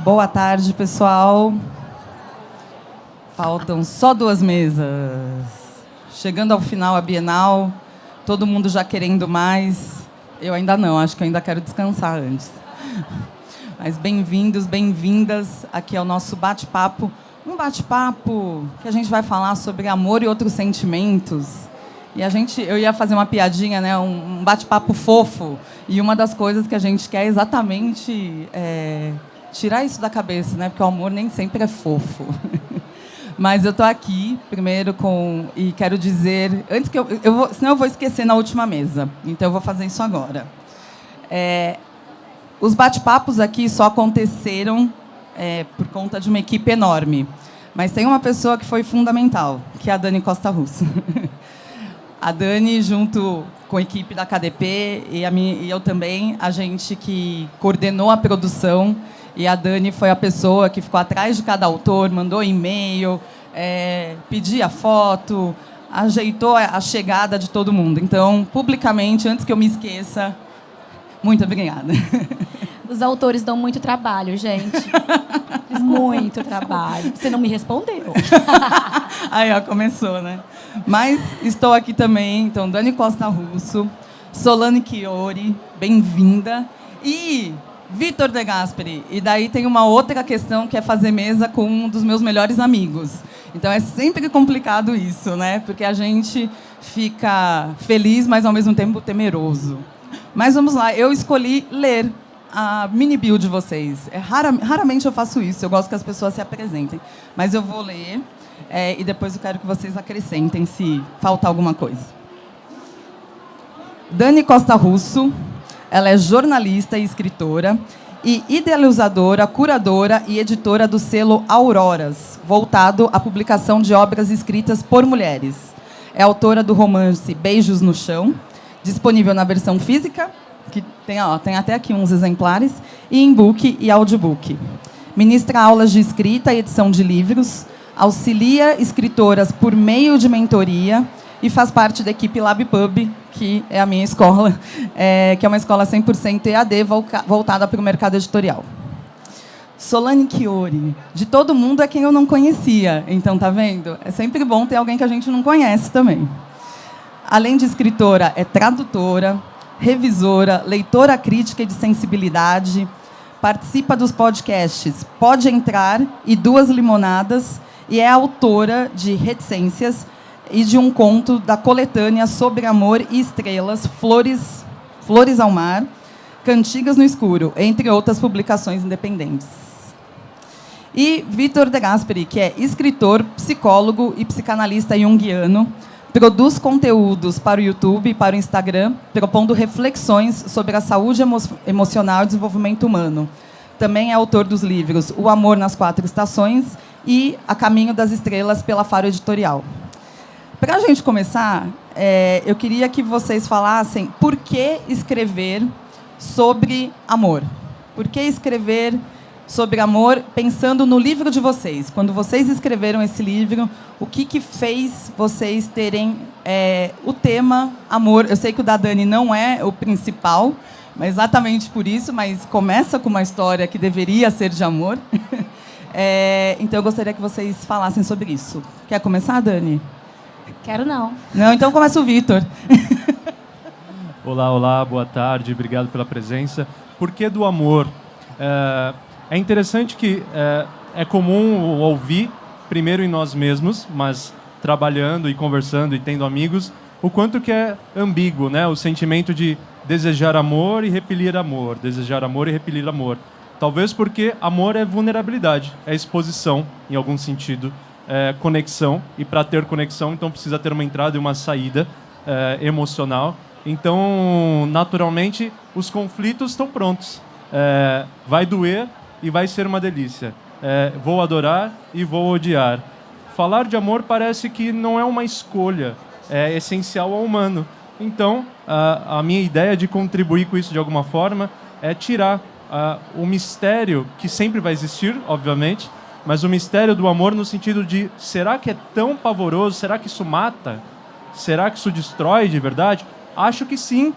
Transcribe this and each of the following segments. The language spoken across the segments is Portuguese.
Boa tarde, pessoal. Faltam só 2 mesas. Chegando ao final a Bienal, todo mundo já querendo mais. Eu ainda não, acho que eu ainda quero descansar antes. Mas bem-vindos, bem-vindas aqui ao nosso bate-papo. Um bate-papo que a gente vai falar sobre amor e outros sentimentos. E eu ia fazer uma piadinha, né? Um bate-papo fofo. E uma das coisas que a gente quer é exatamente tirar isso da cabeça, né? Porque o amor nem sempre é fofo. Mas eu estou aqui, primeiro, e quero dizer... Antes que senão eu vou esquecer na última mesa. Então, eu vou fazer isso agora. Os bate-papos aqui só aconteceram por conta de uma equipe enorme. Mas tem uma pessoa que foi fundamental, que é a Dani Costa Russo. A Dani, junto com a equipe da KDP e eu também, a gente que coordenou a produção. E a Dani foi a pessoa que ficou atrás de cada autor, mandou e-mail, pedia foto, ajeitou a chegada de todo mundo. Então, publicamente, antes que eu me esqueça, muito obrigada. Os autores dão muito trabalho, gente. Muito trabalho. Você não me respondeu. Aí, ó, começou, né? Mas estou aqui também, então, Dani Costa Russo, Solane Chiori, bem-vinda. E Vitor De Gasperi. E daí tem uma outra questão, que é fazer mesa com um dos meus melhores amigos. Então, é sempre complicado isso, né? Porque a gente fica feliz, mas, ao mesmo tempo, temeroso. Mas vamos lá. Eu escolhi ler a mini-bio de vocês. Raramente eu faço isso. Eu gosto que as pessoas se apresentem. Mas eu vou ler e depois eu quero que vocês acrescentem se faltar alguma coisa. Dani Costa Russo. Ela é jornalista e escritora e idealizadora, curadora e editora do selo Auroras, voltado à publicação de obras escritas por mulheres. É autora do romance Beijos no Chão, disponível na versão física, que tem até aqui uns exemplares, e em book e audiobook. Ministra aulas de escrita e edição de livros, auxilia escritoras por meio de mentoria e faz parte da equipe LabPub, que é a minha escola, que é uma escola 100% EAD, voltada para o mercado editorial. Solane Chiori. De todo mundo é quem eu não conhecia. Então, tá vendo? É sempre bom ter alguém que a gente não conhece também. Além de escritora, é tradutora, revisora, leitora crítica e de sensibilidade, participa dos podcasts Pode Entrar e Duas Limonadas e é autora de Reticências e de um conto da coletânea Sobre Amor e Estrelas, Flores ao Mar, Cantigas no Escuro, entre outras publicações independentes. E Vitor De Gasperi, que é escritor, psicólogo e psicanalista junguiano, produz conteúdos para o YouTube e para o Instagram, propondo reflexões sobre a saúde emocional e desenvolvimento humano. Também é autor dos livros O Amor nas Quatro Estações e A Caminho das Estrelas, pela Faro Editorial. Para a gente começar, eu queria que vocês falassem por que escrever sobre amor. Por que escrever sobre amor pensando no livro de vocês? Quando vocês escreveram esse livro, o que fez vocês terem o tema amor? Eu sei que o da Dani não é o principal, mas exatamente por isso, mas começa com uma história que deveria ser de amor. Então, eu gostaria que vocês falassem sobre isso. Quer começar, Dani? Quero não. Não, então começa o Vitor. Olá, boa tarde, obrigado pela presença. Por que do amor? É interessante que é comum ouvir, primeiro em nós mesmos, mas trabalhando e conversando e tendo amigos, o quanto que é ambíguo, né? O sentimento de desejar amor e repelir amor, desejar amor e repelir amor. Talvez porque amor é vulnerabilidade, é exposição, em algum sentido, conexão, e para ter conexão, então precisa ter uma entrada e uma saída emocional. Então, naturalmente, os conflitos estão prontos. Vai doer e vai ser uma delícia. Vou adorar e vou odiar. Falar de amor parece que não é uma escolha, é essencial ao humano. Então, a minha ideia de contribuir com isso de alguma forma é tirar o mistério, que sempre vai existir, obviamente, mas o mistério do amor no sentido de, será que é tão pavoroso? Será que isso mata? Será que isso destrói de verdade? Acho que sim.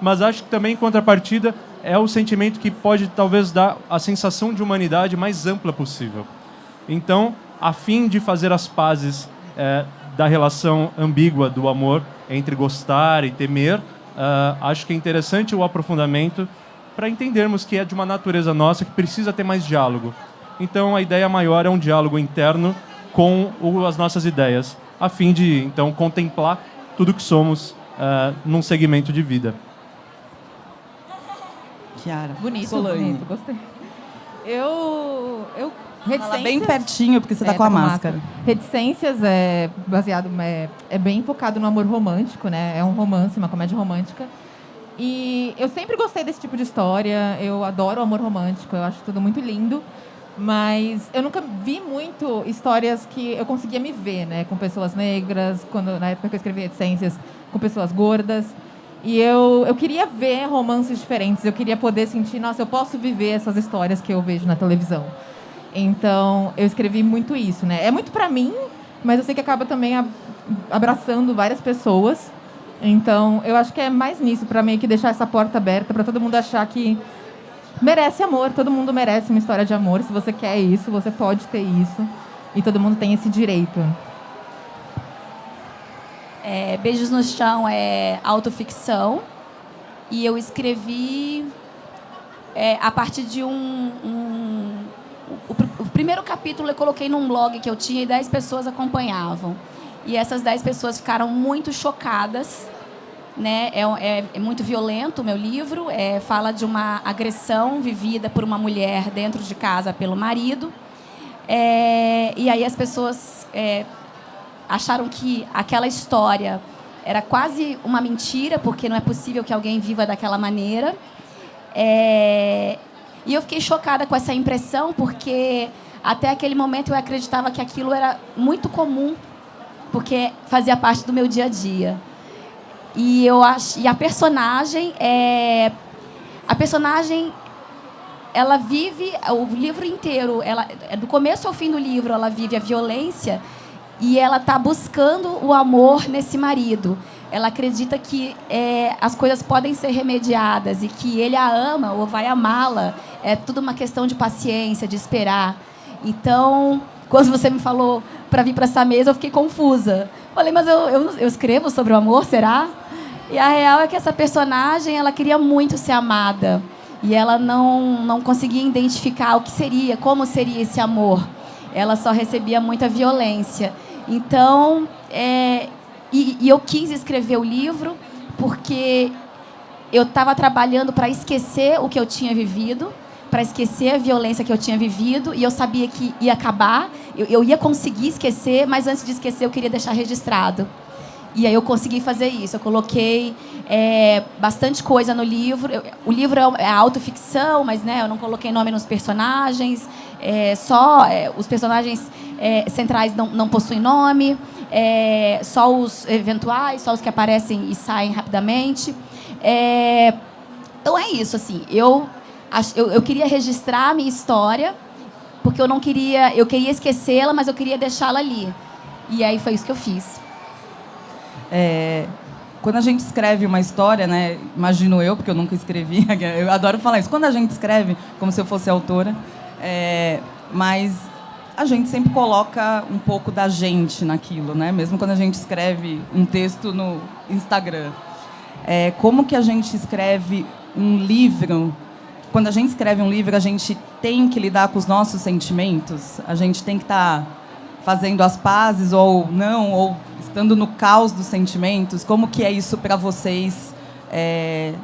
Mas acho que também, em contrapartida, é o sentimento que pode talvez dar a sensação de humanidade mais ampla possível. Então, a fim de fazer as pazes da relação ambígua do amor entre gostar e temer, acho que é interessante o aprofundamento para entendermos que é de uma natureza nossa que precisa ter mais diálogo. Então, a ideia maior é um diálogo interno com as nossas ideias, a fim de, então, contemplar tudo que somos num segmento de vida. Chiara. Bonito, Solange. bonito, gostei. Eu Fala bem pertinho, porque você tá com a máscara. Reticências é baseado, é bem focado no amor romântico, né? É um romance, uma comédia romântica. E eu sempre gostei desse tipo de história. Eu adoro o amor romântico, eu acho tudo muito lindo. Mas eu nunca vi muito histórias que eu conseguia me ver, né? Com pessoas negras, na época que eu escrevi Reticências, com pessoas gordas. E eu queria ver romances diferentes. Eu queria poder sentir, nossa, eu posso viver essas histórias que eu vejo na televisão. Então, eu escrevi muito isso, né? É muito pra mim, mas eu sei que acaba também abraçando várias pessoas. Então, eu acho que é mais nisso, pra meio que deixar essa porta aberta pra todo mundo achar que merece amor. Todo mundo merece uma história de amor. Se você quer isso, você pode ter isso. E todo mundo tem esse direito. Beijos no Chão é autoficção. E eu escrevi a partir de o primeiro capítulo eu coloquei num blog que eu tinha e 10 pessoas acompanhavam. E essas 10 pessoas ficaram muito chocadas, né? É muito violento o meu livro. Fala de uma agressão vivida por uma mulher dentro de casa pelo marido. E aí as pessoas acharam que aquela história era quase uma mentira, porque não é possível que alguém viva daquela maneira. E eu fiquei chocada com essa impressão, porque até aquele momento eu acreditava que aquilo era muito comum, porque fazia parte do meu dia a dia. E a personagem ela vive o livro inteiro, do começo ao fim do livro, ela vive a violência e ela está buscando o amor nesse marido. Ela acredita que as coisas podem ser remediadas e que ele a ama ou vai amá-la. É tudo uma questão de paciência, de esperar. Então, quando você me falou para vir para essa mesa, eu fiquei confusa. Falei, mas eu escrevo sobre o amor, será? E a real é que essa personagem, ela queria muito ser amada. E ela não conseguia identificar o que seria, como seria esse amor. Ela só recebia muita violência. Então, E eu quis escrever o livro porque eu estava trabalhando para esquecer o que eu tinha vivido, para esquecer a violência que eu tinha vivido, e eu sabia que ia acabar, eu ia conseguir esquecer, mas antes de esquecer eu queria deixar registrado. E aí eu consegui fazer isso. Eu coloquei bastante coisa no livro. O livro é autoficção, mas né, eu não coloquei nome nos personagens. Os personagens centrais não possuem nome. Só os eventuais, só os que aparecem e saem rapidamente. Então é isso, assim. Eu queria registrar a minha história, porque eu queria esquecê-la, mas eu queria deixá-la ali. E aí foi isso que eu fiz. Quando a gente escreve uma história, né, imagino eu, porque eu nunca escrevi, eu adoro falar isso, quando a gente escreve, como se eu fosse autora, mas a gente sempre coloca um pouco da gente naquilo, né? Mesmo quando a gente escreve um texto no Instagram. Como que a gente escreve um livro? Quando a gente escreve um livro, a gente tem que lidar com os nossos sentimentos? A gente tem que estar fazendo as pazes ou não, ou estando no caos dos sentimentos? Como que é isso para vocês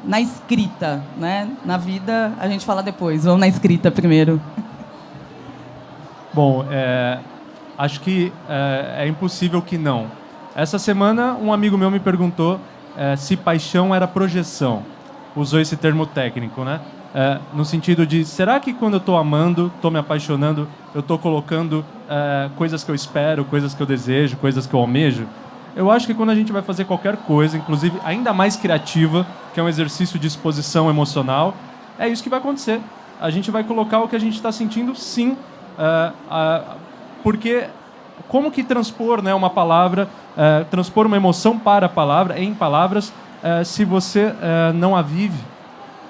na escrita, né? Na vida, a gente fala depois. Vamos na escrita primeiro. Bom, acho que é impossível que não. Essa semana, um amigo meu me perguntou se paixão era projeção. Usou esse termo técnico, né? No sentido de, será que quando eu estou amando, estou me apaixonando, eu estou colocando coisas que eu espero, coisas que eu desejo, coisas que eu almejo? Eu acho que quando a gente vai fazer qualquer coisa, inclusive ainda mais criativa, que é um exercício de exposição emocional, é isso que vai acontecer. A gente vai colocar o que a gente está sentindo, sim, porque como que transpor, né, uma palavra, transpor uma emoção para a palavra, em palavras, se você não a vive?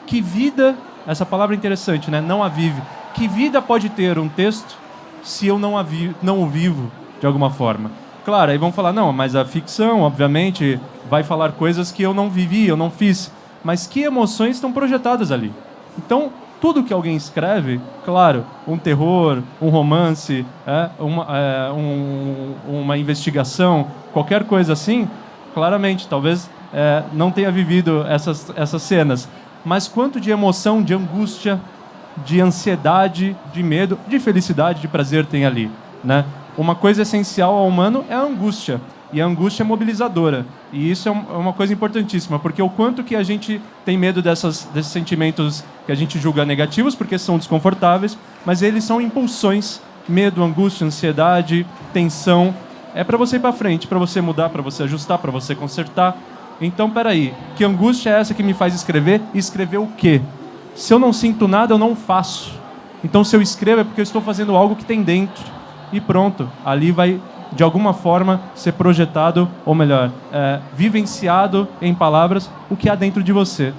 Que vida, essa palavra é interessante, né? Não a vive. Que vida pode ter um texto se eu não o vivo de alguma forma? Claro, aí vão falar, não, mas a ficção, obviamente, vai falar coisas que eu não vivi, eu não fiz. Mas que emoções estão projetadas ali? Então, tudo que alguém escreve, claro, um terror, um romance, uma investigação, qualquer coisa assim, claramente, talvez não tenha vivido essas cenas. Mas quanto de emoção, de angústia, de ansiedade, de medo, de felicidade, de prazer tem ali, né? Uma coisa essencial ao humano é a angústia. E a angústia é mobilizadora. E isso é uma coisa importantíssima, porque o quanto que a gente tem medo desses sentimentos que a gente julga negativos, porque são desconfortáveis, mas eles são impulsões. Medo, angústia, ansiedade, tensão. É para você ir para frente, para você mudar, para você ajustar, para você consertar. Então, peraí, que angústia é essa que me faz escrever? E escrever o quê? Se eu não sinto nada, eu não faço. Então, se eu escrevo é porque eu estou fazendo algo que tem dentro. E pronto, ali vai, de alguma forma, ser projetado, ou melhor, vivenciado em palavras o que há dentro de você.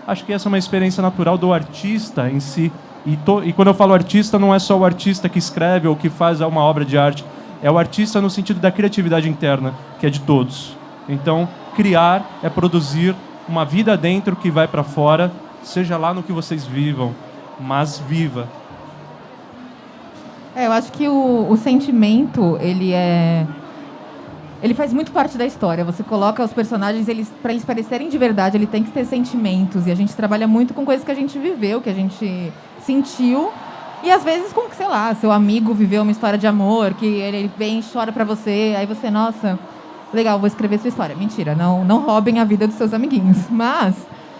Acho que essa é uma experiência natural do artista em si. E quando eu falo artista, não é só o artista que escreve ou que faz uma obra de arte. É o artista no sentido da criatividade interna, que é de todos. Então, criar é produzir uma vida dentro que vai para fora, seja lá no que vocês vivam, mas viva. Eu acho que o sentimento, ele faz muito parte da história. Você coloca os personagens, para eles parecerem de verdade, ele tem que ter sentimentos. E a gente trabalha muito com coisas que a gente viveu, que a gente sentiu. E às vezes com, sei lá, seu amigo viveu uma história de amor, que ele vem e chora pra você, aí você, nossa, legal, vou escrever sua história. Mentira, não roubem a vida dos seus amiguinhos. Mas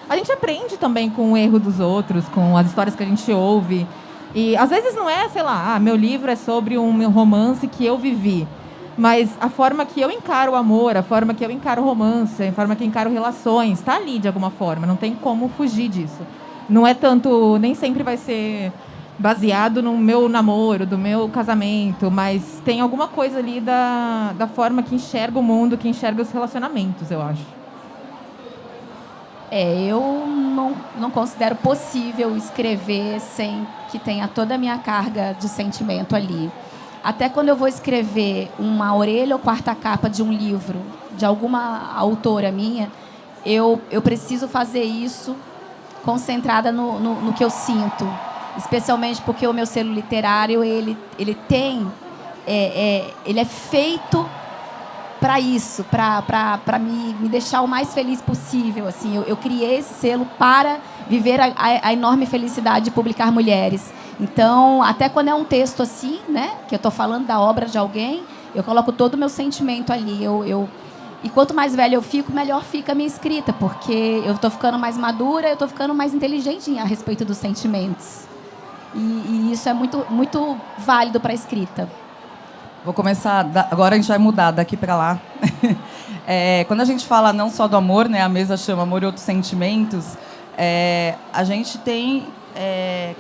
a gente aprende também com o erro dos outros, com as histórias que a gente ouve. E às vezes não é, sei lá, meu livro é sobre um meu romance que eu vivi. Mas a forma que eu encaro o amor, a forma que eu encaro o romance, a forma que eu encaro relações, está ali de alguma forma, não tem como fugir disso. Não é tanto, nem sempre vai ser baseado no meu namoro, do meu casamento, mas tem alguma coisa ali da forma que enxerga o mundo, que enxerga os relacionamentos, eu acho. Eu não considero possível escrever sem que tenha toda a minha carga de sentimento ali. Até quando eu vou escrever uma orelha ou quarta capa de um livro, de alguma autora minha, eu preciso fazer isso concentrada no que eu sinto. Especialmente porque o meu selo literário, ele é feito para isso, para me deixar o mais feliz possível. Assim, eu criei esse selo para viver a enorme felicidade de publicar mulheres. Então, até quando é um texto assim, né, que eu estou falando da obra de alguém, eu coloco todo o meu sentimento ali. E quanto mais velha eu fico, melhor fica a minha escrita, porque eu estou ficando mais madura, eu estou ficando mais inteligente a respeito dos sentimentos. E isso é muito, muito válido para a escrita. Vou começar, agora a gente vai mudar daqui para lá. Quando a gente fala não só do amor, né, a mesa chama Amor e Outros Sentimentos, a gente tem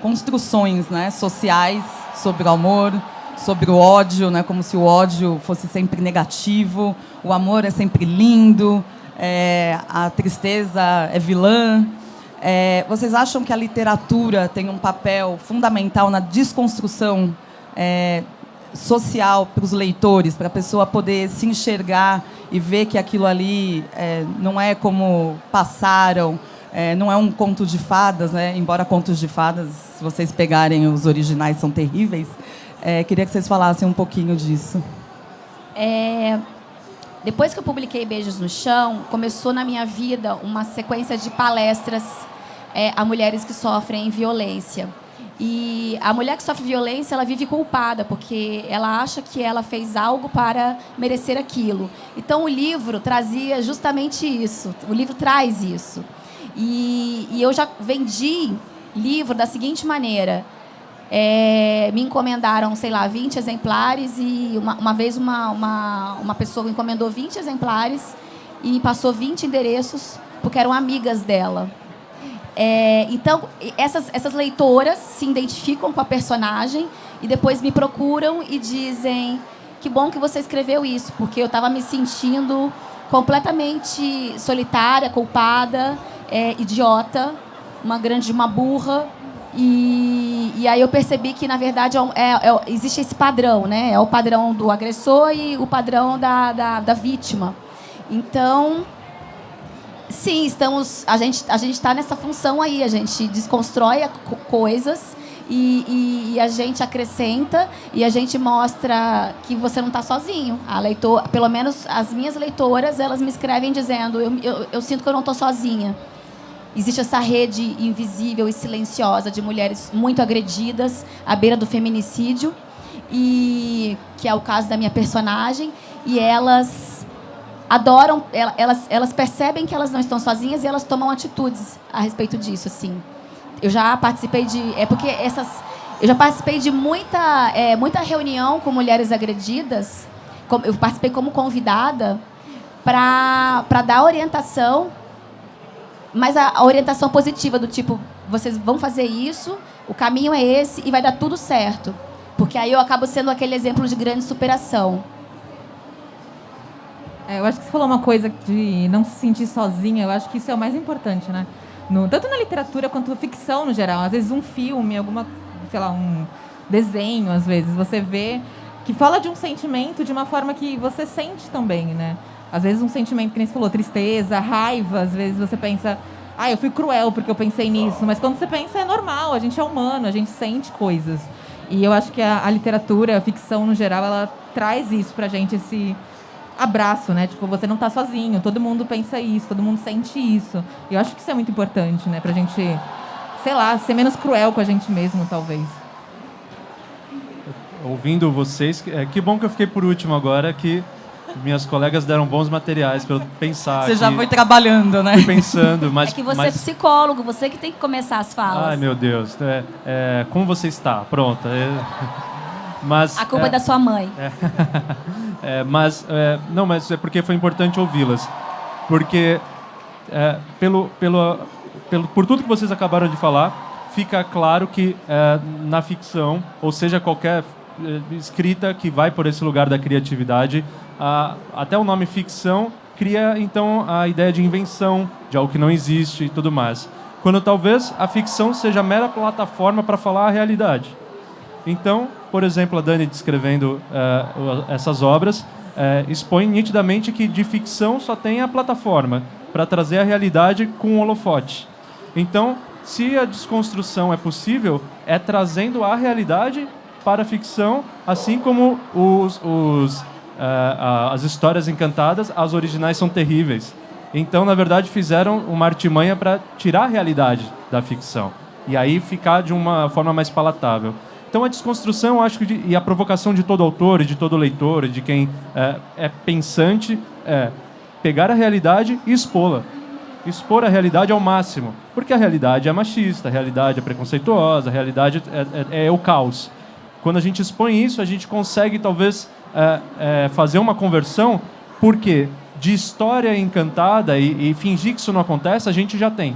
construções, né, sociais sobre o amor, sobre o ódio, né, como se o ódio fosse sempre negativo, o amor é sempre lindo, a tristeza é vilã. Vocês acham que a literatura tem um papel fundamental na desconstrução social para os leitores, para a pessoa poder se enxergar e ver que aquilo ali não é como passaram, não é um conto de fadas, né? Embora contos de fadas, se vocês pegarem os originais, são terríveis. Queria que vocês falassem um pouquinho disso. Depois que eu publiquei Beijos no Chão, começou na minha vida uma sequência de palestras a mulheres que sofrem violência. E a mulher que sofre violência, ela vive culpada, porque ela acha que ela fez algo para merecer aquilo. Então, o livro trazia justamente isso. O livro traz isso. E eu já vendi livro da seguinte maneira. Me encomendaram, sei lá, 20 exemplares e uma vez uma pessoa encomendou 20 exemplares e me passou 20 endereços porque eram amigas dela. Então, essas leitoras se identificam com a personagem e depois me procuram e dizem: que bom que você escreveu isso, porque eu estava me sentindo completamente solitária, culpada, idiota, uma burra. E aí eu percebi que, na verdade, existe esse padrão, né? É o padrão do agressor e o padrão da vítima. Então, sim, a gente está nessa função aí, a gente desconstrói coisas e a gente acrescenta e a gente mostra que você não está sozinho. Pelo menos as minhas leitoras, elas me escrevem dizendo, eu sinto que eu não estou sozinha. Existe essa rede invisível e silenciosa de mulheres muito agredidas à beira do feminicídio, que é o caso da minha personagem, e elas adoram, elas percebem que elas não estão sozinhas e elas tomam atitudes a respeito disso, assim. Eu já participei eu já participei de muita reunião com mulheres agredidas. Eu participei como convidada para dar orientação, mas a orientação positiva do tipo, vocês vão fazer isso, o caminho é esse e vai dar tudo certo. Porque aí eu acabo sendo aquele exemplo de grande superação. Eu acho que você falou uma coisa de não se sentir sozinha. Eu acho que isso é o mais importante, né? Tanto na literatura quanto na ficção, no geral. Às vezes um filme, um desenho, às vezes, você vê que fala de um sentimento de uma forma que você sente também, né? Às vezes um sentimento que nem você falou, tristeza, raiva, às vezes você pensa, eu fui cruel porque eu pensei nisso, mas quando você pensa é normal, a gente é humano, a gente sente coisas. E eu acho que a literatura, a ficção no geral, ela traz isso pra gente, esse abraço, né? Tipo, você não tá sozinho, todo mundo pensa isso, todo mundo sente isso. E eu acho que isso é muito importante, né? Pra gente, sei lá, ser menos cruel com a gente mesmo, talvez. Ouvindo vocês, que bom que eu fiquei por último agora, que minhas colegas deram bons materiais para eu pensar. Você já foi trabalhando, né? Fui pensando, mas... É que você é psicólogo, você que tem que começar as falas. Ai, meu Deus. Como você está? Pronta. Mas, a culpa é da sua mãe. Mas é porque foi importante ouvi-las. Porque, por tudo que vocês acabaram de falar, fica claro que na ficção, ou seja, qualquer escrita que vai por esse lugar da criatividade, até o nome ficção cria, então, a ideia de invenção, de algo que não existe e tudo mais. Quando talvez a ficção seja a mera plataforma para falar a realidade. Então, por exemplo, a Dani descrevendo essas obras, expõe nitidamente que de ficção só tem a plataforma para trazer a realidade com o holofote. Então, se a desconstrução é possível, é trazendo a realidade para a ficção, assim como as histórias encantadas, as originais são terríveis. Então, na verdade, fizeram uma artimanha para tirar a realidade da ficção e aí ficar de uma forma mais palatável. Então, a desconstrução, eu acho e a provocação de todo autor, e de todo leitor, e de quem é pensante, é pegar a realidade e expô-la. Expor a realidade ao máximo, porque a realidade é machista, a realidade é preconceituosa, a realidade é o caos. Quando a gente expõe isso, a gente consegue, talvez, fazer uma conversão, porque de história encantada e fingir que isso não acontece, a gente já tem.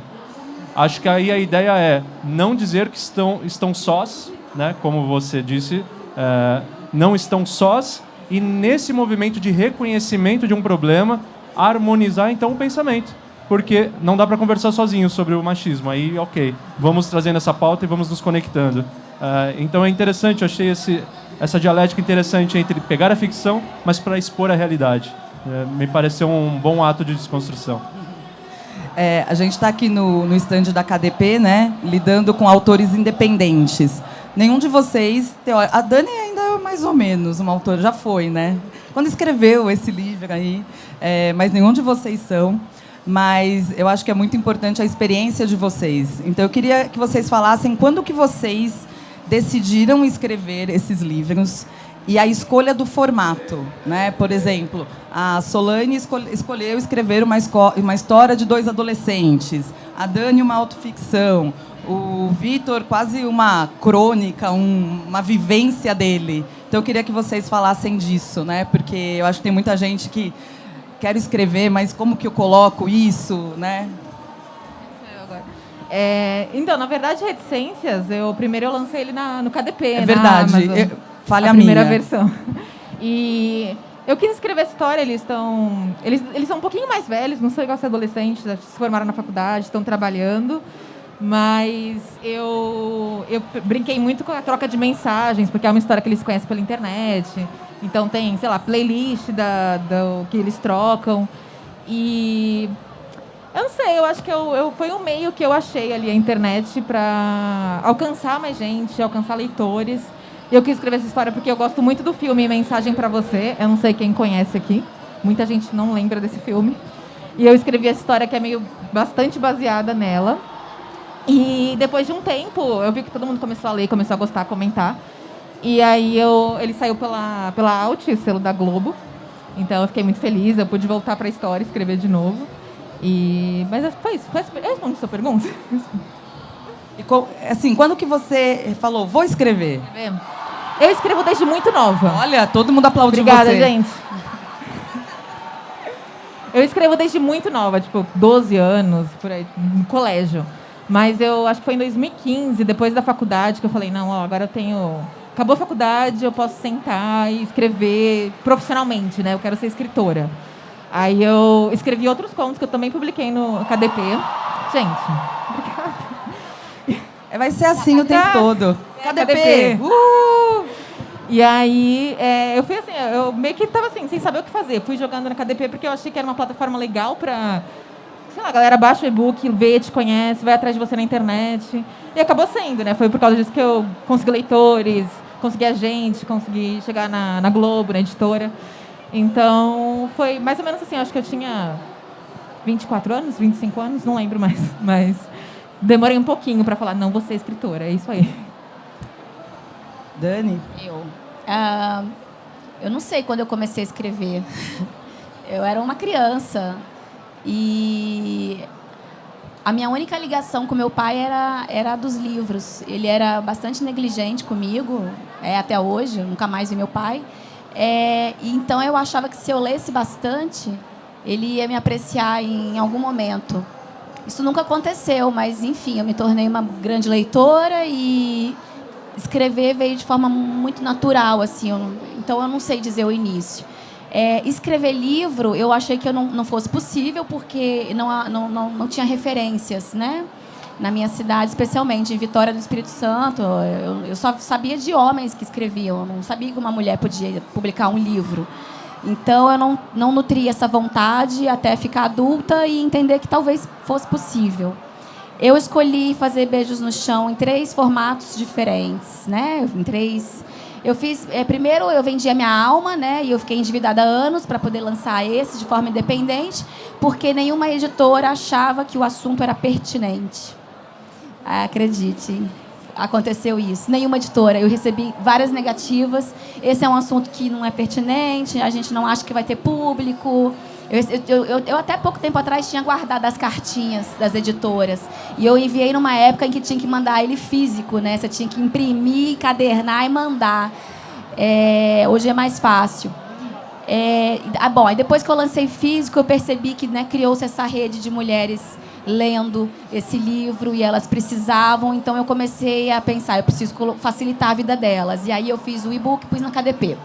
Acho que aí a ideia é não dizer que estão sós, né? Como você disse, não estão sós, e nesse movimento de reconhecimento de um problema, harmonizar, então, o pensamento. Porque não dá para conversar sozinho sobre o machismo. Aí, ok, vamos trazendo essa pauta e vamos nos conectando. Então é interessante, eu achei essa dialética interessante entre pegar a ficção, mas para expor a realidade. Me pareceu um bom ato de desconstrução. A gente está aqui no estande da KDP, né, lidando com autores independentes. Nenhum de vocês... A Dani ainda é mais ou menos uma autora, já foi, né? Quando escreveu esse livro aí, mas nenhum de vocês são. Mas eu acho que é muito importante a experiência de vocês. Então, eu queria que vocês falassem quando que vocês decidiram escrever esses livros e a escolha do formato, né? Por exemplo, a Solane escolheu escrever uma história de 2 adolescentes, a Dani uma autoficção, o Vitor quase uma crônica, uma vivência dele. Então, eu queria que vocês falassem disso, né? Porque eu acho que tem muita gente que quer escrever, mas como que eu coloco isso, né? Então, na verdade, Reticências, primeiro eu lancei ele no KDP, é verdade. Na Amazon, falha a primeira minha. versão. E eu quis escrever essa história, eles são um pouquinho mais velhos, não são igual ser adolescentes, se formaram na faculdade, estão trabalhando, Mas eu brinquei muito com a troca de mensagens, porque é uma história que eles conhecem pela internet. Então tem, sei lá, playlist do que eles trocam. E eu não sei, eu acho que foi um meio que eu achei ali, a internet, para alcançar mais gente, alcançar leitores. E eu quis escrever essa história porque eu gosto muito do filme Mensagem para Você. Eu não sei quem conhece aqui. Muita gente não lembra desse filme. E eu escrevi essa história que é meio bastante baseada nela. E depois de um tempo, eu vi que todo mundo começou a ler, começou a gostar, a comentar. E aí ele saiu pela Out, selo da Globo. Então eu fiquei muito feliz, eu pude voltar para a história, escrever de novo. Mas foi isso. Eu respondi a sua pergunta? E, assim, quando que você falou, vou escrever? Eu escrevo desde muito nova. Olha, todo mundo aplaudiu Obrigada, você. gente. Eu escrevo desde muito nova, tipo, 12 anos, por aí, no colégio. Mas eu acho que foi em 2015, depois da faculdade, que eu falei, não, ó, agora eu tenho... Acabou a faculdade, eu posso sentar e escrever profissionalmente, né? Eu quero ser escritora. Aí eu escrevi outros contos que eu também publiquei no KDP. Gente, obrigada. Vai ser assim o tempo todo. KDP! E aí, eu fui assim, eu meio que tava assim, sem saber o que fazer. Fui jogando na KDP porque eu achei que era uma plataforma legal pra... Sei lá, a galera baixa o e-book, vê, te conhece, vai atrás de você na internet. E acabou sendo, né? Foi por causa disso que eu consegui leitores, consegui agente, consegui chegar na Globo, na editora. Então, foi mais ou menos assim, acho que eu tinha 24 anos, 25 anos, não lembro mais. Mas demorei um pouquinho para falar, não, vou ser escritora, é isso aí. Dani? Eu não sei quando eu comecei a escrever. Eu era uma criança. E a minha única ligação com meu pai era dos livros. Ele era bastante negligente comigo, até hoje, eu nunca mais vi meu pai. Então eu achava que se eu lesse bastante, ele ia me apreciar em algum momento. Isso nunca aconteceu, mas enfim, eu me tornei uma grande leitora e escrever veio de forma muito natural, assim. Então eu não sei dizer o início. Escrever livro, eu achei que eu não fosse possível, porque não tinha referências, né? Na minha cidade, especialmente, em Vitória do Espírito Santo. Eu só sabia de homens que escreviam, eu não sabia que uma mulher podia publicar um livro. Então, eu não nutria essa vontade até ficar adulta e entender que talvez fosse possível. Eu escolhi fazer Beijos no Chão em 3 formatos diferentes, né? Eu fiz, primeiro eu vendi a minha alma, né? E eu fiquei endividada há anos para poder lançar esse de forma independente, porque nenhuma editora achava que o assunto era pertinente. Acredite, aconteceu isso. Nenhuma editora. Eu recebi várias negativas. Esse é um assunto que não é pertinente, a gente não acha que vai ter público. Eu até pouco tempo atrás tinha guardado as cartinhas das editoras. E eu enviei numa época em que tinha que mandar ele físico, né? Você tinha que imprimir, encadernar e mandar. Hoje é mais fácil. Bom, aí depois que eu lancei físico, eu percebi que, né, criou-se essa rede de mulheres lendo esse livro e elas precisavam. Então eu comecei a pensar, eu preciso facilitar a vida delas. E aí eu fiz o e-book e pus na KDP.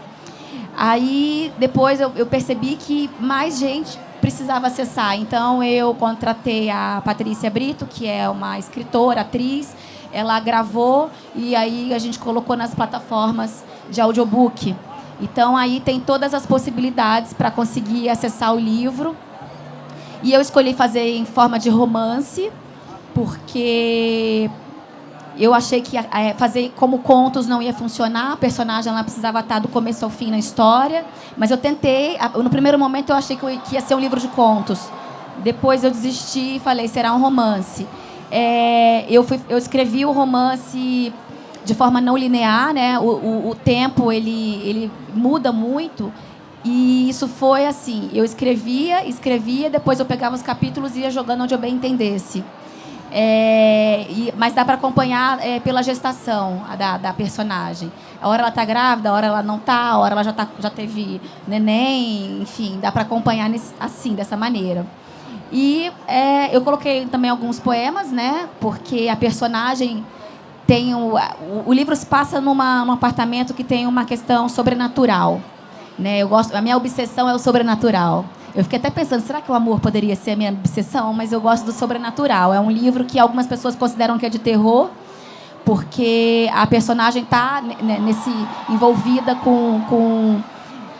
Aí, depois, eu percebi que mais gente precisava acessar. Então, eu contratei a Patrícia Brito, que é uma escritora, atriz. Ela gravou e aí a gente colocou nas plataformas de audiobook. Então, aí tem todas as possibilidades para conseguir acessar o livro. E eu escolhi fazer em forma de romance, porque... eu achei que fazer como contos não ia funcionar, a personagem ela precisava estar do começo ao fim na história, mas eu tentei, no primeiro momento eu achei que ia ser um livro de contos, depois eu desisti e falei, será um romance. Eu escrevi o romance de forma não linear, né? O tempo ele muda muito, e isso foi assim, eu escrevia, depois eu pegava os capítulos e ia jogando onde eu bem entendesse. Mas dá para acompanhar pela gestação da personagem. A hora ela está grávida, a hora ela não está, a hora ela já teve neném, enfim, dá para acompanhar assim, dessa maneira. E eu coloquei também alguns poemas, né? Porque a personagem tem o livro se passa num apartamento que tem uma questão sobrenatural, né? A minha obsessão é o sobrenatural. Eu fiquei até pensando, será que o amor poderia ser a minha obsessão? Mas eu gosto do sobrenatural. É um livro que algumas pessoas consideram que é de terror, porque a personagem está envolvida com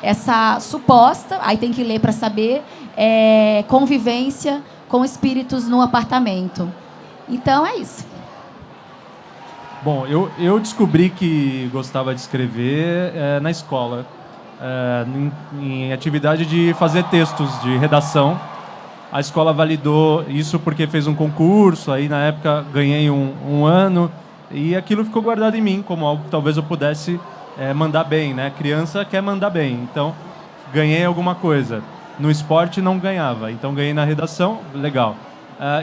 essa suposta, aí tem que ler para saber, convivência com espíritos no apartamento. Então, é isso. Bom, eu descobri que gostava de escrever na escola, em atividade de fazer textos de redação. A escola validou isso porque fez um concurso, aí na época ganhei um ano, e aquilo ficou guardado em mim como algo que talvez eu pudesse mandar bem, né? Criança quer mandar bem, então ganhei alguma coisa. No esporte não ganhava, então ganhei na redação, legal.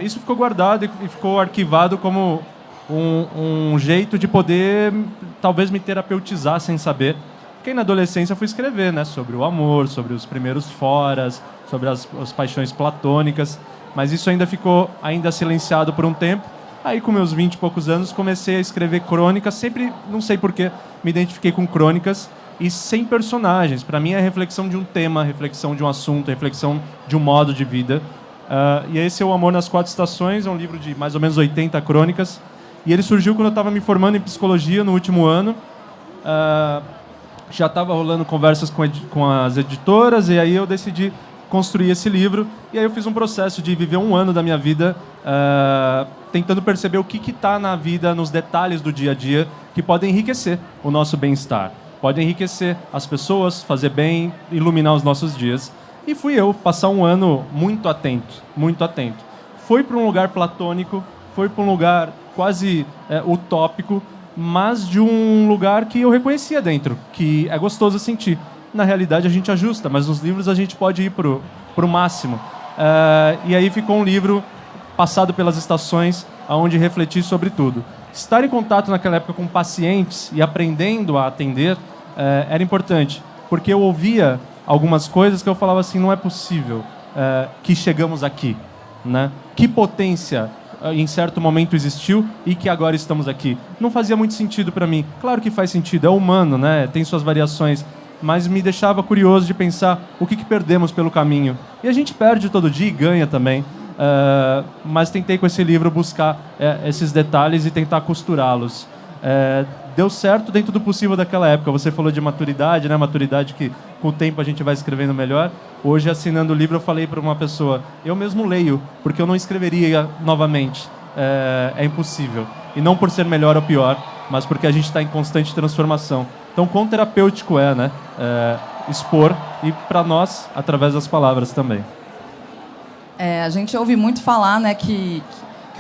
Isso ficou guardado e ficou arquivado como um jeito de poder talvez me terapeutizar sem saber. Porque na adolescência eu fui escrever, né? Sobre o amor, sobre os primeiros foras, sobre as paixões platônicas, mas isso ainda ficou silenciado por um tempo. Aí, com meus 20 e poucos anos, comecei a escrever crônicas. Sempre, não sei porquê, me identifiquei com crônicas e sem personagens. Para mim, é reflexão de um tema, reflexão de um assunto, reflexão de um modo de vida. E esse é O Amor nas Quatro Estações, é um livro de mais ou menos 80 crônicas. E ele surgiu quando eu estava me formando em psicologia no último ano. Já estava rolando conversas com as editoras, e aí eu decidi construir esse livro. E aí eu fiz um processo de viver um ano da minha vida tentando perceber o que está na vida, nos detalhes do dia a dia, que podem enriquecer o nosso bem-estar. Podem enriquecer as pessoas, fazer bem, iluminar os nossos dias. E fui eu passar um ano muito atento, muito atento. Foi para um lugar platônico, foi para um lugar quase utópico, mas de um lugar que eu reconhecia dentro, que é gostoso sentir. Na realidade, a gente ajusta, mas nos livros a gente pode ir para o máximo. E aí ficou um livro passado pelas estações, onde refleti sobre tudo. Estar em contato naquela época com pacientes e aprendendo a atender era importante, porque eu ouvia algumas coisas que eu falava assim, não é possível que chegamos aqui, né? Que potência em certo momento existiu e que agora estamos aqui. Não fazia muito sentido para mim. Claro que faz sentido, é humano, né? Tem suas variações, mas me deixava curioso de pensar o que perdemos pelo caminho. E a gente perde todo dia e ganha também. Mas tentei com esse livro buscar esses detalhes e tentar costurá-los. Deu certo dentro do possível daquela época. Você falou de maturidade, né? Maturidade que com o tempo a gente vai escrevendo melhor. Hoje, assinando o livro, eu falei para uma pessoa, eu mesmo leio, porque eu não escreveria novamente. É impossível. E não por ser melhor ou pior, mas porque a gente está em constante transformação. Então, quão terapêutico né? Expor, e para nós, através das palavras também. A gente ouve muito falar, né, que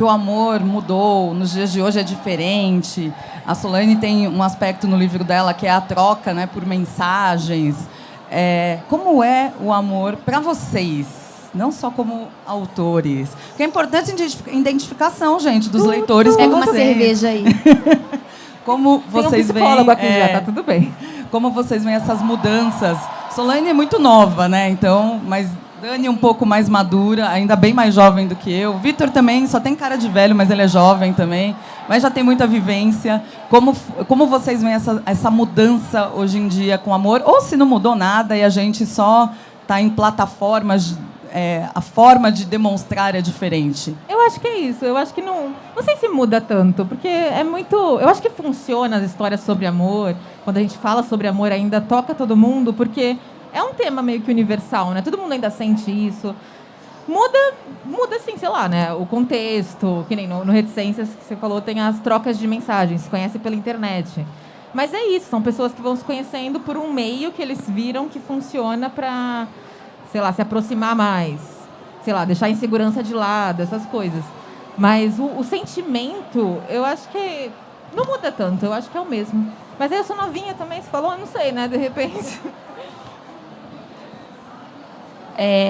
o amor mudou, nos dias de hoje é diferente. A Solange tem um aspecto no livro dela que é a troca, né, por mensagens. Como é o amor para vocês? Não só como autores. Porque é importante a identificação, gente, dos leitores. Pega uma cerveja aí. Como vocês veem... Tem um psicólogo aqui já, tá tudo bem. Como vocês veem essas mudanças? Solange é muito nova, né? Então, mas Dani um pouco mais madura, ainda bem mais jovem do que eu. Vitor também só tem cara de velho, mas ele é jovem também. Mas já tem muita vivência. Como vocês veem essa mudança hoje em dia com amor? Ou se não mudou nada e a gente só está em plataformas... a forma de demonstrar é diferente. Eu acho que é isso. Eu acho que não sei se muda tanto, porque é muito... Eu acho que funciona as histórias sobre amor. Quando a gente fala sobre amor, ainda toca todo mundo, porque é um tema meio que universal, né? Todo mundo ainda sente isso. Muda assim, sei lá, né? O contexto, que nem no Reticências que você falou, tem as trocas de mensagens, se conhece pela internet. Mas é isso, são pessoas que vão se conhecendo por um meio que eles viram que funciona para... sei lá, se aproximar mais, sei lá, deixar a insegurança de lado, essas coisas. Mas o sentimento, eu acho que não muda tanto, eu acho que é o mesmo. Mas aí eu sou novinha também, você falou, eu não sei, né, de repente.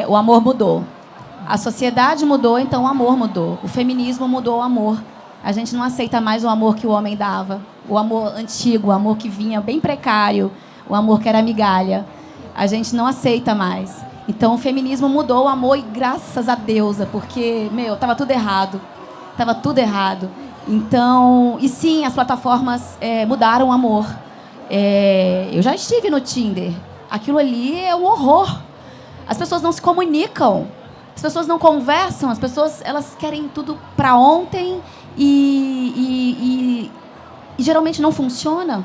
O amor mudou. A sociedade mudou, então o amor mudou. O feminismo mudou o amor. A gente não aceita mais o amor que o homem dava. O amor antigo, o amor que vinha bem precário, o amor que era migalha. A gente não aceita mais. Então, o feminismo mudou o amor, e graças a deusa, porque, estava tudo errado. Estava tudo errado. Então, e sim, as plataformas mudaram o amor. Eu já estive no Tinder. Aquilo ali é um horror. As pessoas não se comunicam, as pessoas não conversam, as pessoas elas querem tudo para ontem e geralmente não funciona.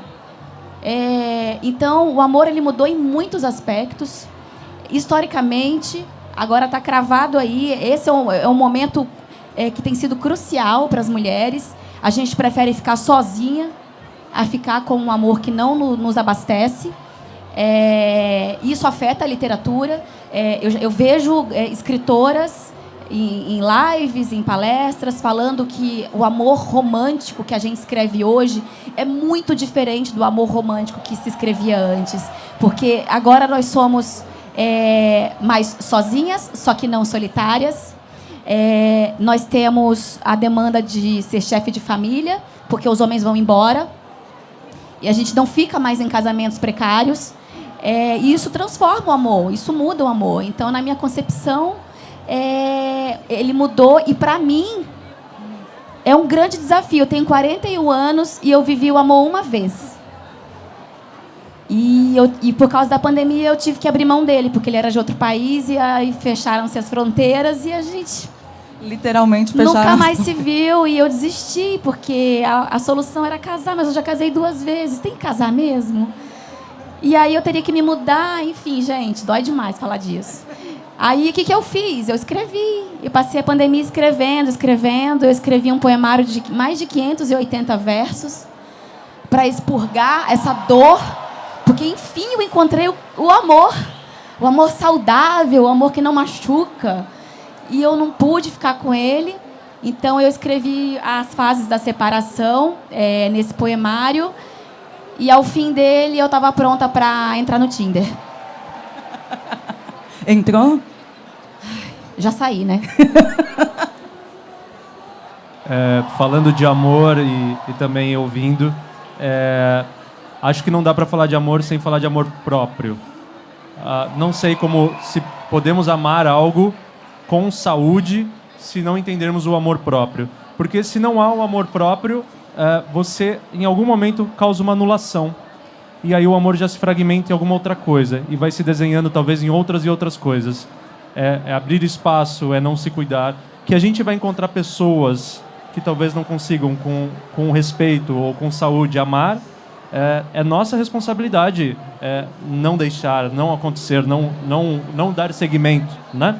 Então, o amor ele mudou em muitos aspectos. Historicamente, agora está cravado aí, esse é um momento que tem sido crucial para as mulheres. A gente prefere ficar sozinha a ficar com um amor que não nos abastece. Isso afeta a literatura. Eu vejo escritoras em lives, em palestras, falando que o amor romântico que a gente escreve hoje é muito diferente do amor romântico que se escrevia antes. Porque agora nós somos mais sozinhas, só que não solitárias. Nós temos a demanda de ser chefe de família, porque os homens vão embora. E a gente não fica mais em casamentos precários. E isso transforma o amor, isso muda o amor. Então, na minha concepção, ele mudou. E, para mim, é um grande desafio. Eu tenho 41 anos e eu vivi o amor uma vez. E por causa da pandemia, eu tive que abrir mão dele, porque ele era de outro país e aí fecharam-se as fronteiras e a gente... Literalmente fecharam. Nunca mais se viu e eu desisti, porque a solução era casar, mas eu já casei 2 vezes. Tem que casar mesmo? E aí eu teria que me mudar, enfim, gente, dói demais falar disso. Aí o que eu fiz? Eu escrevi. Eu passei a pandemia escrevendo. Eu escrevi um poemário de mais de 580 versos para expurgar essa dor, porque enfim eu encontrei o amor saudável, o amor que não machuca. E eu não pude ficar com ele, então eu escrevi as fases da separação nesse poemário. E ao fim dele, eu estava pronta para entrar no Tinder. Entrou? Já saí, né? Falando de amor e também ouvindo, acho que não dá para falar de amor sem falar de amor próprio. Não sei se podemos amar algo com saúde se não entendermos o amor próprio. Porque se não há o amor próprio, você, em algum momento, causa uma anulação. E aí o amor já se fragmenta em alguma outra coisa. E vai se desenhando, talvez, em outras e outras coisas. É abrir espaço, é não se cuidar. Que a gente vai encontrar pessoas que talvez não consigam, com respeito ou com saúde, amar. É nossa responsabilidade não deixar, não acontecer, não dar seguimento, né?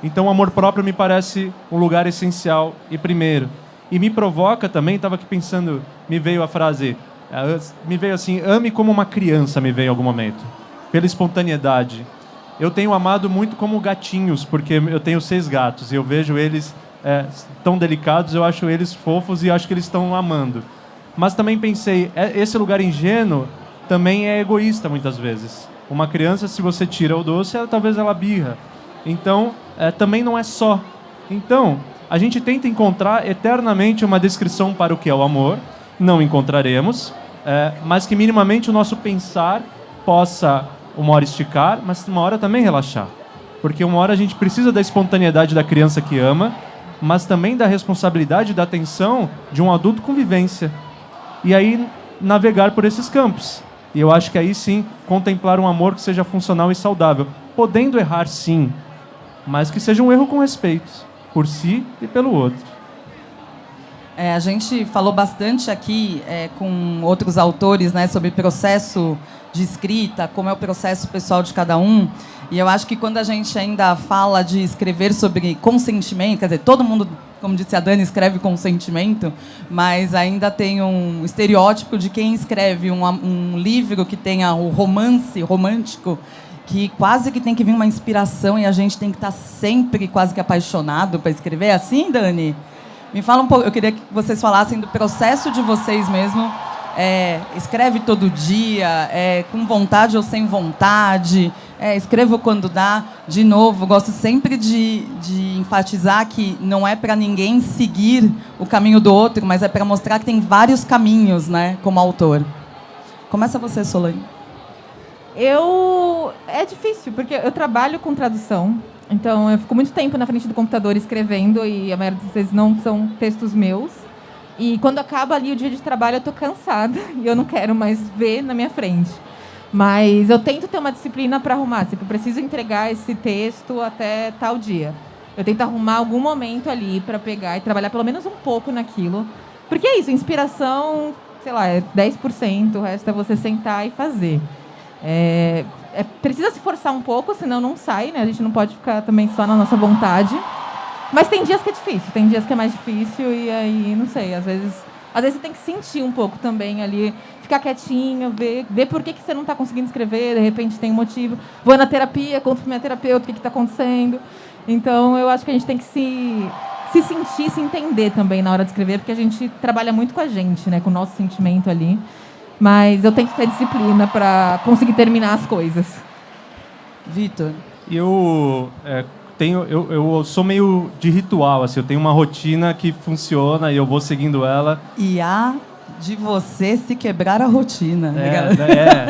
Então, o amor próprio me parece um lugar essencial e primeiro. E me provoca também, estava aqui pensando, me veio a frase, me veio assim, ame como uma criança, me veio em algum momento. Pela espontaneidade. Eu tenho amado muito como gatinhos, porque eu tenho 6 gatos e eu vejo eles tão delicados, eu acho eles fofos e acho que eles estão amando. Mas também pensei, esse lugar ingênuo também é egoísta muitas vezes. Uma criança, se você tira o doce, talvez ela birra. Então, também não é só. Então, a gente tenta encontrar eternamente uma descrição para o que é o amor. Não encontraremos, mas que minimamente o nosso pensar possa uma hora esticar, mas uma hora também relaxar. Porque uma hora a gente precisa da espontaneidade da criança que ama, mas também da responsabilidade e da atenção de um adulto com vivência. E aí, navegar por esses campos. E eu acho que aí sim, contemplar um amor que seja funcional e saudável. Podendo errar, sim, mas que seja um erro com respeito, por si e pelo outro. A gente falou bastante aqui com outros autores, né, sobre processo de escrita, como é o processo pessoal de cada um. E eu acho que quando a gente ainda fala de escrever sobre consentimento, quer dizer, todo mundo, como disse a Dani, escreve consentimento, mas ainda tem um estereótipo de quem escreve um livro que tenha o romance romântico, que quase que tem que vir uma inspiração e a gente tem que estar sempre quase que apaixonado para escrever. É assim, Dani? Me fala um pouco, eu queria que vocês falassem do processo de vocês mesmo. Escreve todo dia, com vontade ou sem vontade, escrevo quando dá. De novo, gosto sempre de enfatizar que não é para ninguém seguir o caminho do outro, mas é para mostrar que tem vários caminhos, né, como autor. Começa você, Solange. É difícil, porque eu trabalho com tradução, então eu fico muito tempo na frente do computador escrevendo e a maioria das vezes não são textos meus. E quando acaba ali o dia de trabalho eu tô cansada e eu não quero mais ver na minha frente. Mas eu tento ter uma disciplina para arrumar. Tipo, eu preciso entregar esse texto até tal dia. Eu tento arrumar algum momento ali para pegar e trabalhar pelo menos um pouco naquilo. Porque é isso, inspiração, sei lá, é 10%, o resto é você sentar e fazer. Precisa se forçar um pouco, senão não sai, né? A gente não pode ficar também só na nossa vontade. Mas tem dias que é difícil, tem dias que é mais difícil e aí, não sei, às vezes você tem que sentir um pouco também ali, ficar quietinho, ver por que você não está conseguindo escrever, de repente tem um motivo. Vou na terapia, conto para minha terapeuta o que está acontecendo. Então, eu acho que a gente tem que se sentir, se entender também na hora de escrever, porque a gente trabalha muito com a gente, né, com o nosso sentimento ali. Mas eu tenho que ter disciplina para conseguir terminar as coisas. Vitor? Eu sou meio de ritual, assim, eu tenho uma rotina que funciona e eu vou seguindo ela. E há de você se quebrar a rotina.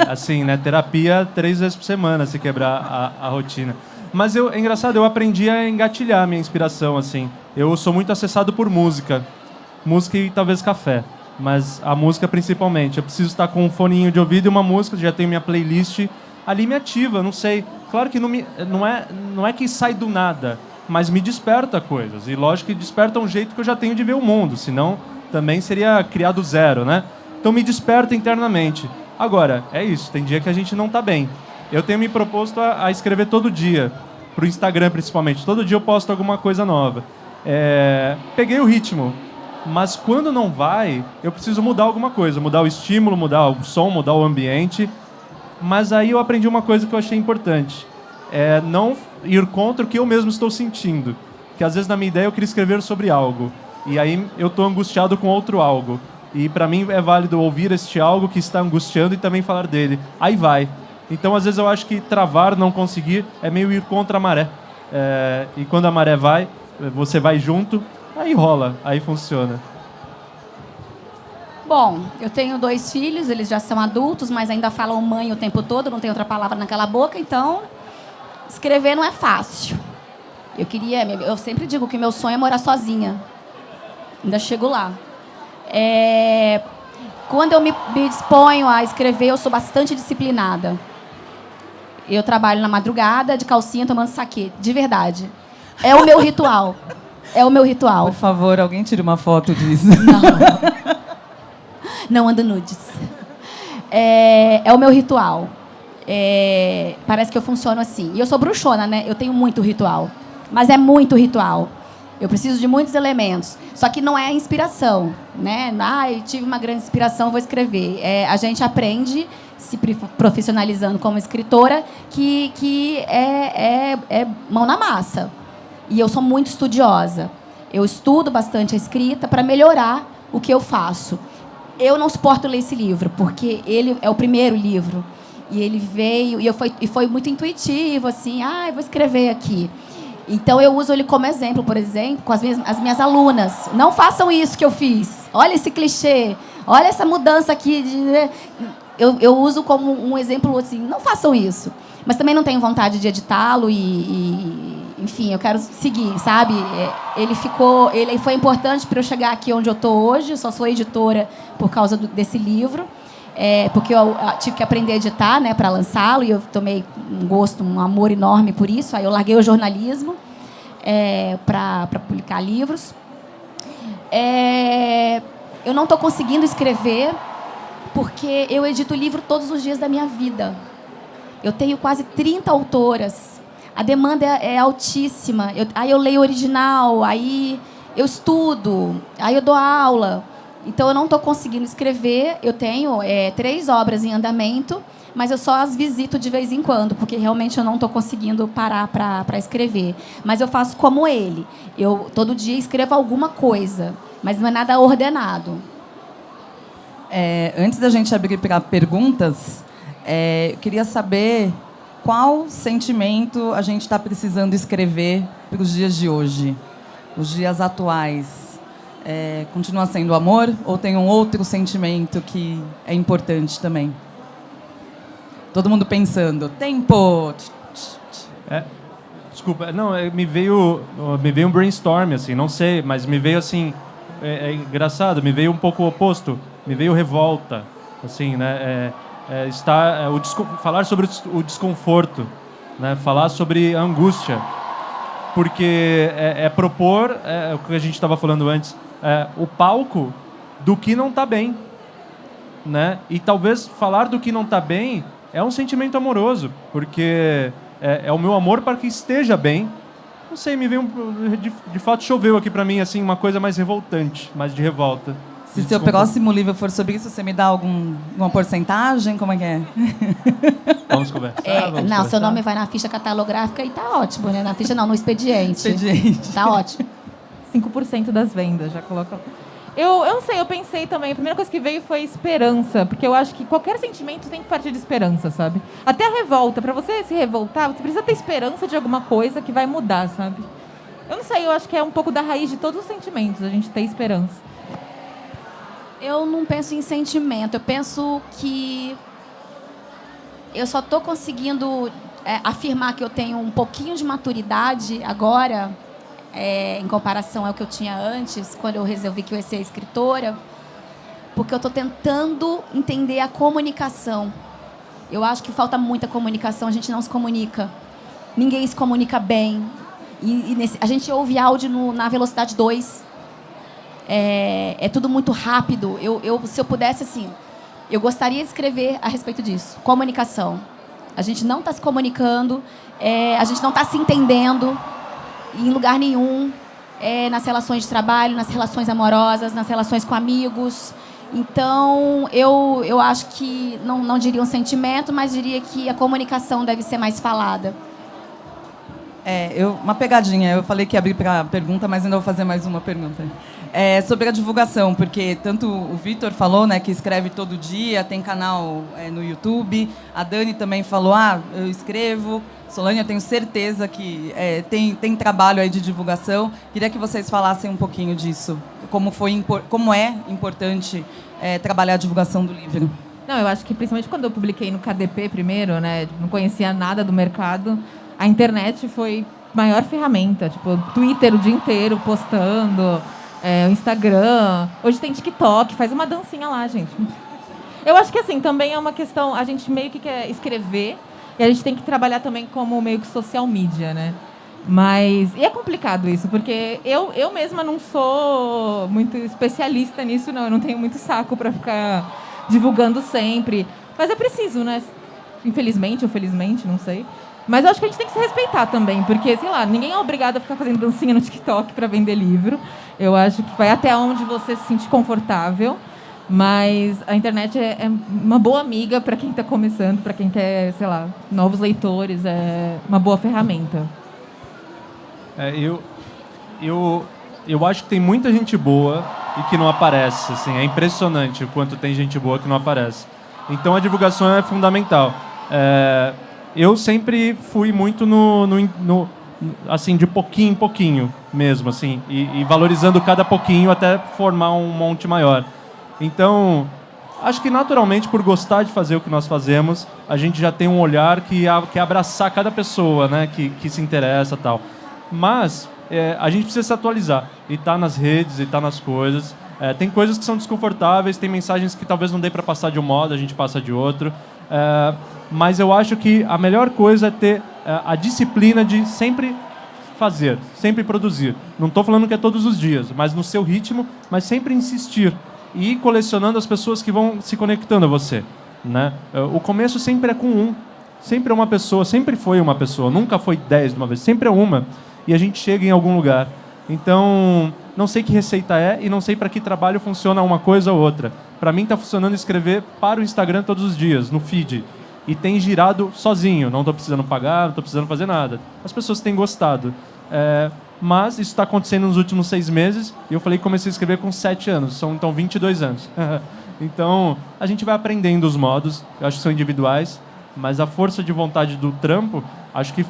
Assim, né? Terapia 3 vezes por semana, se quebrar a rotina. Mas é engraçado, eu aprendi a engatilhar a minha inspiração, assim. Eu sou muito acessado por música e talvez café, mas a música principalmente. Eu preciso estar com um foninho de ouvido e uma música, já tenho minha playlist, ali me ativa, não sei. Claro que não é que sai do nada, mas me desperta coisas. E lógico que desperta um jeito que eu já tenho de ver o mundo, senão também seria criar do zero, né? Então me desperta internamente. Agora, é isso, tem dia que a gente não está bem. Eu tenho me proposto a escrever todo dia, pro Instagram principalmente. Todo dia eu posto alguma coisa nova. Peguei o ritmo, mas quando não vai, eu preciso mudar alguma coisa. Mudar o estímulo, mudar o som, mudar o ambiente. Mas aí eu aprendi uma coisa que eu achei importante. Não ir contra o que eu mesmo estou sentindo. Que às vezes na minha ideia eu queria escrever sobre algo. E aí eu estou angustiado com outro algo. E para mim é válido ouvir este algo que está angustiando e também falar dele. Aí vai. Então, às vezes, eu acho que travar, não conseguir, é meio ir contra a maré. E quando a maré vai, você vai junto, aí rola, aí funciona. Bom, eu tenho 2 filhos, eles já são adultos, mas ainda falam mãe o tempo todo, não tem outra palavra naquela boca, então escrever não é fácil. Eu sempre digo que meu sonho é morar sozinha. Ainda chego lá. Quando eu me disponho a escrever, eu sou bastante disciplinada. Eu trabalho na madrugada, de calcinha, tomando saquê. De verdade. É o meu ritual. Por favor, alguém tire uma foto disso. Não ando nudes. É o meu ritual. Parece que eu funciono assim. E eu sou bruxona, né? Eu tenho muito ritual. Mas é muito ritual. Eu preciso de muitos elementos. Só que não é a inspiração, né? Eu tive uma grande inspiração, vou escrever. A gente aprende, se profissionalizando como escritora, que é mão na massa. E eu sou muito estudiosa. Eu estudo bastante a escrita para melhorar o que eu faço. Eu não suporto ler esse livro, porque ele é o primeiro livro. E ele veio, e foi muito intuitivo, assim, eu vou escrever aqui. Então, eu uso ele como exemplo, por exemplo, com as minhas alunas. Não façam isso que eu fiz. Olha esse clichê. Olha essa mudança aqui. Eu uso como um exemplo assim, não façam isso. Mas também não tenho vontade de editá-lo enfim, eu quero seguir, sabe? Ele foi importante para eu chegar aqui onde eu estou hoje. Eu só sou editora por causa desse livro. Porque eu tive que aprender a editar, né, para lançá-lo, e eu tomei um gosto, um amor enorme por isso. Aí eu larguei o jornalismo para publicar livros. Eu não estou conseguindo escrever porque eu edito livro todos os dias da minha vida. Eu tenho quase 30 autoras. A demanda é altíssima. Aí eu leio original, aí eu estudo, aí eu dou aula. Então, eu não estou conseguindo escrever. Eu tenho 3 obras em andamento, mas eu só as visito de vez em quando, porque realmente eu não estou conseguindo parar para escrever. Mas eu faço como ele. Eu, todo dia, escrevo alguma coisa, mas não é nada ordenado. Antes da gente abrir para perguntas, eu queria saber qual sentimento a gente está precisando escrever para os dias de hoje, os dias atuais. Continua sendo amor ou tem um outro sentimento que é importante também? Todo mundo pensando. Tempo! Desculpa, não, me veio um brainstorm, assim, não sei, mas me veio assim, engraçado, me veio um pouco o oposto, me veio revolta, assim, né? falar sobre o desconforto, né? Falar sobre a angústia, porque propor o que a gente estava falando antes, o palco do que não está bem, né? E talvez falar do que não está bem é um sentimento amoroso, porque é o meu amor para que esteja bem. Não sei, me veio de fato choveu aqui para mim assim uma coisa mais revoltante, mais de revolta. Se seu próximo livro for sobre isso, você me dá uma porcentagem? Como é que é? Vamos conversar. Seu nome vai na ficha catalográfica e tá ótimo, né? Na ficha não, no expediente. Expediente. Tá ótimo. 5% das vendas, já coloca. Eu não sei, eu pensei também, a primeira coisa que veio foi esperança, porque eu acho que qualquer sentimento tem que partir de esperança, sabe? Até a revolta, pra você se revoltar, você precisa ter esperança de alguma coisa que vai mudar, sabe? Eu não sei, eu acho que é um pouco da raiz de todos os sentimentos, a gente ter esperança. Eu não penso em sentimento, eu penso que eu só estou conseguindo afirmar que eu tenho um pouquinho de maturidade agora, em comparação ao que eu tinha antes, quando eu resolvi que eu ia ser escritora, porque eu estou tentando entender a comunicação. Eu acho que falta muita comunicação, a gente não se comunica. Ninguém se comunica bem. A gente ouve áudio na velocidade 2. É tudo muito rápido. Se eu pudesse, assim, eu gostaria de escrever a respeito disso. Comunicação. A gente não está se comunicando, a gente não está se entendendo em lugar nenhum, nas relações de trabalho, nas relações amorosas, nas relações com amigos. Então, eu acho que, não diria um sentimento, mas diria que a comunicação deve ser mais falada. Uma pegadinha. Eu falei que ia abrir para pergunta, mas ainda vou fazer mais uma pergunta. Sobre a divulgação, porque tanto o Vitor falou, né, que escreve todo dia, tem canal no YouTube, a Dani também falou, eu escrevo, Solânia, eu tenho certeza que tem trabalho aí de divulgação. Queria que vocês falassem um pouquinho disso, como é importante trabalhar a divulgação do livro. Não, eu acho que principalmente quando eu publiquei no KDP primeiro, né, não conhecia nada do mercado, a internet foi a maior ferramenta, tipo, Twitter o dia inteiro postando, o Instagram, hoje tem TikTok, faz uma dancinha lá, gente. Eu acho que assim, também é uma questão, a gente meio que quer escrever e a gente tem que trabalhar também como meio que social media, né? E é complicado isso, porque eu mesma não sou muito especialista nisso, não, eu não tenho muito saco para ficar divulgando sempre, mas é preciso, né? Infelizmente ou felizmente, não sei. Mas eu acho que a gente tem que se respeitar também, porque, sei lá, ninguém é obrigado a ficar fazendo dancinha no TikTok para vender livro. Eu acho que vai até onde você se sente confortável, mas a internet é uma boa amiga para quem está começando, para quem quer, sei lá, novos leitores, é uma boa ferramenta. Eu acho que tem muita gente boa e que não aparece, assim, é impressionante o quanto tem gente boa que não aparece. Então a divulgação é fundamental. Eu sempre fui muito assim, de pouquinho em pouquinho mesmo, assim, e valorizando cada pouquinho até formar um monte maior. Então, acho que naturalmente, por gostar de fazer o que nós fazemos, a gente já tem um olhar que abraçar cada pessoa, né, que se interessa e tal. Mas a gente precisa se atualizar, e tá nas redes, e tá nas coisas. Tem coisas que são desconfortáveis, tem mensagens que talvez não dê para passar de um modo, a gente passa de outro. Mas eu acho que a melhor coisa é ter a disciplina de sempre fazer, sempre produzir. Não estou falando que é todos os dias, mas no seu ritmo, mas sempre insistir. E ir colecionando as pessoas que vão se conectando a você, né? O começo sempre é com sempre é uma pessoa, sempre foi uma pessoa, nunca foi 10 de uma vez, sempre é uma. E a gente chega em algum lugar. Então, não sei que receita e não sei para que trabalho funciona uma coisa ou outra. Para mim está funcionando escrever para o Instagram todos os dias, no feed. E tem girado sozinho, não estou precisando pagar, não estou precisando fazer nada. As pessoas têm gostado. Mas isso está acontecendo nos últimos 6 meses, e eu falei que comecei a escrever com 7 anos, são então 22 anos. Então, a gente vai aprendendo os modos, eu acho que são individuais, mas a força de vontade do trampo, acho que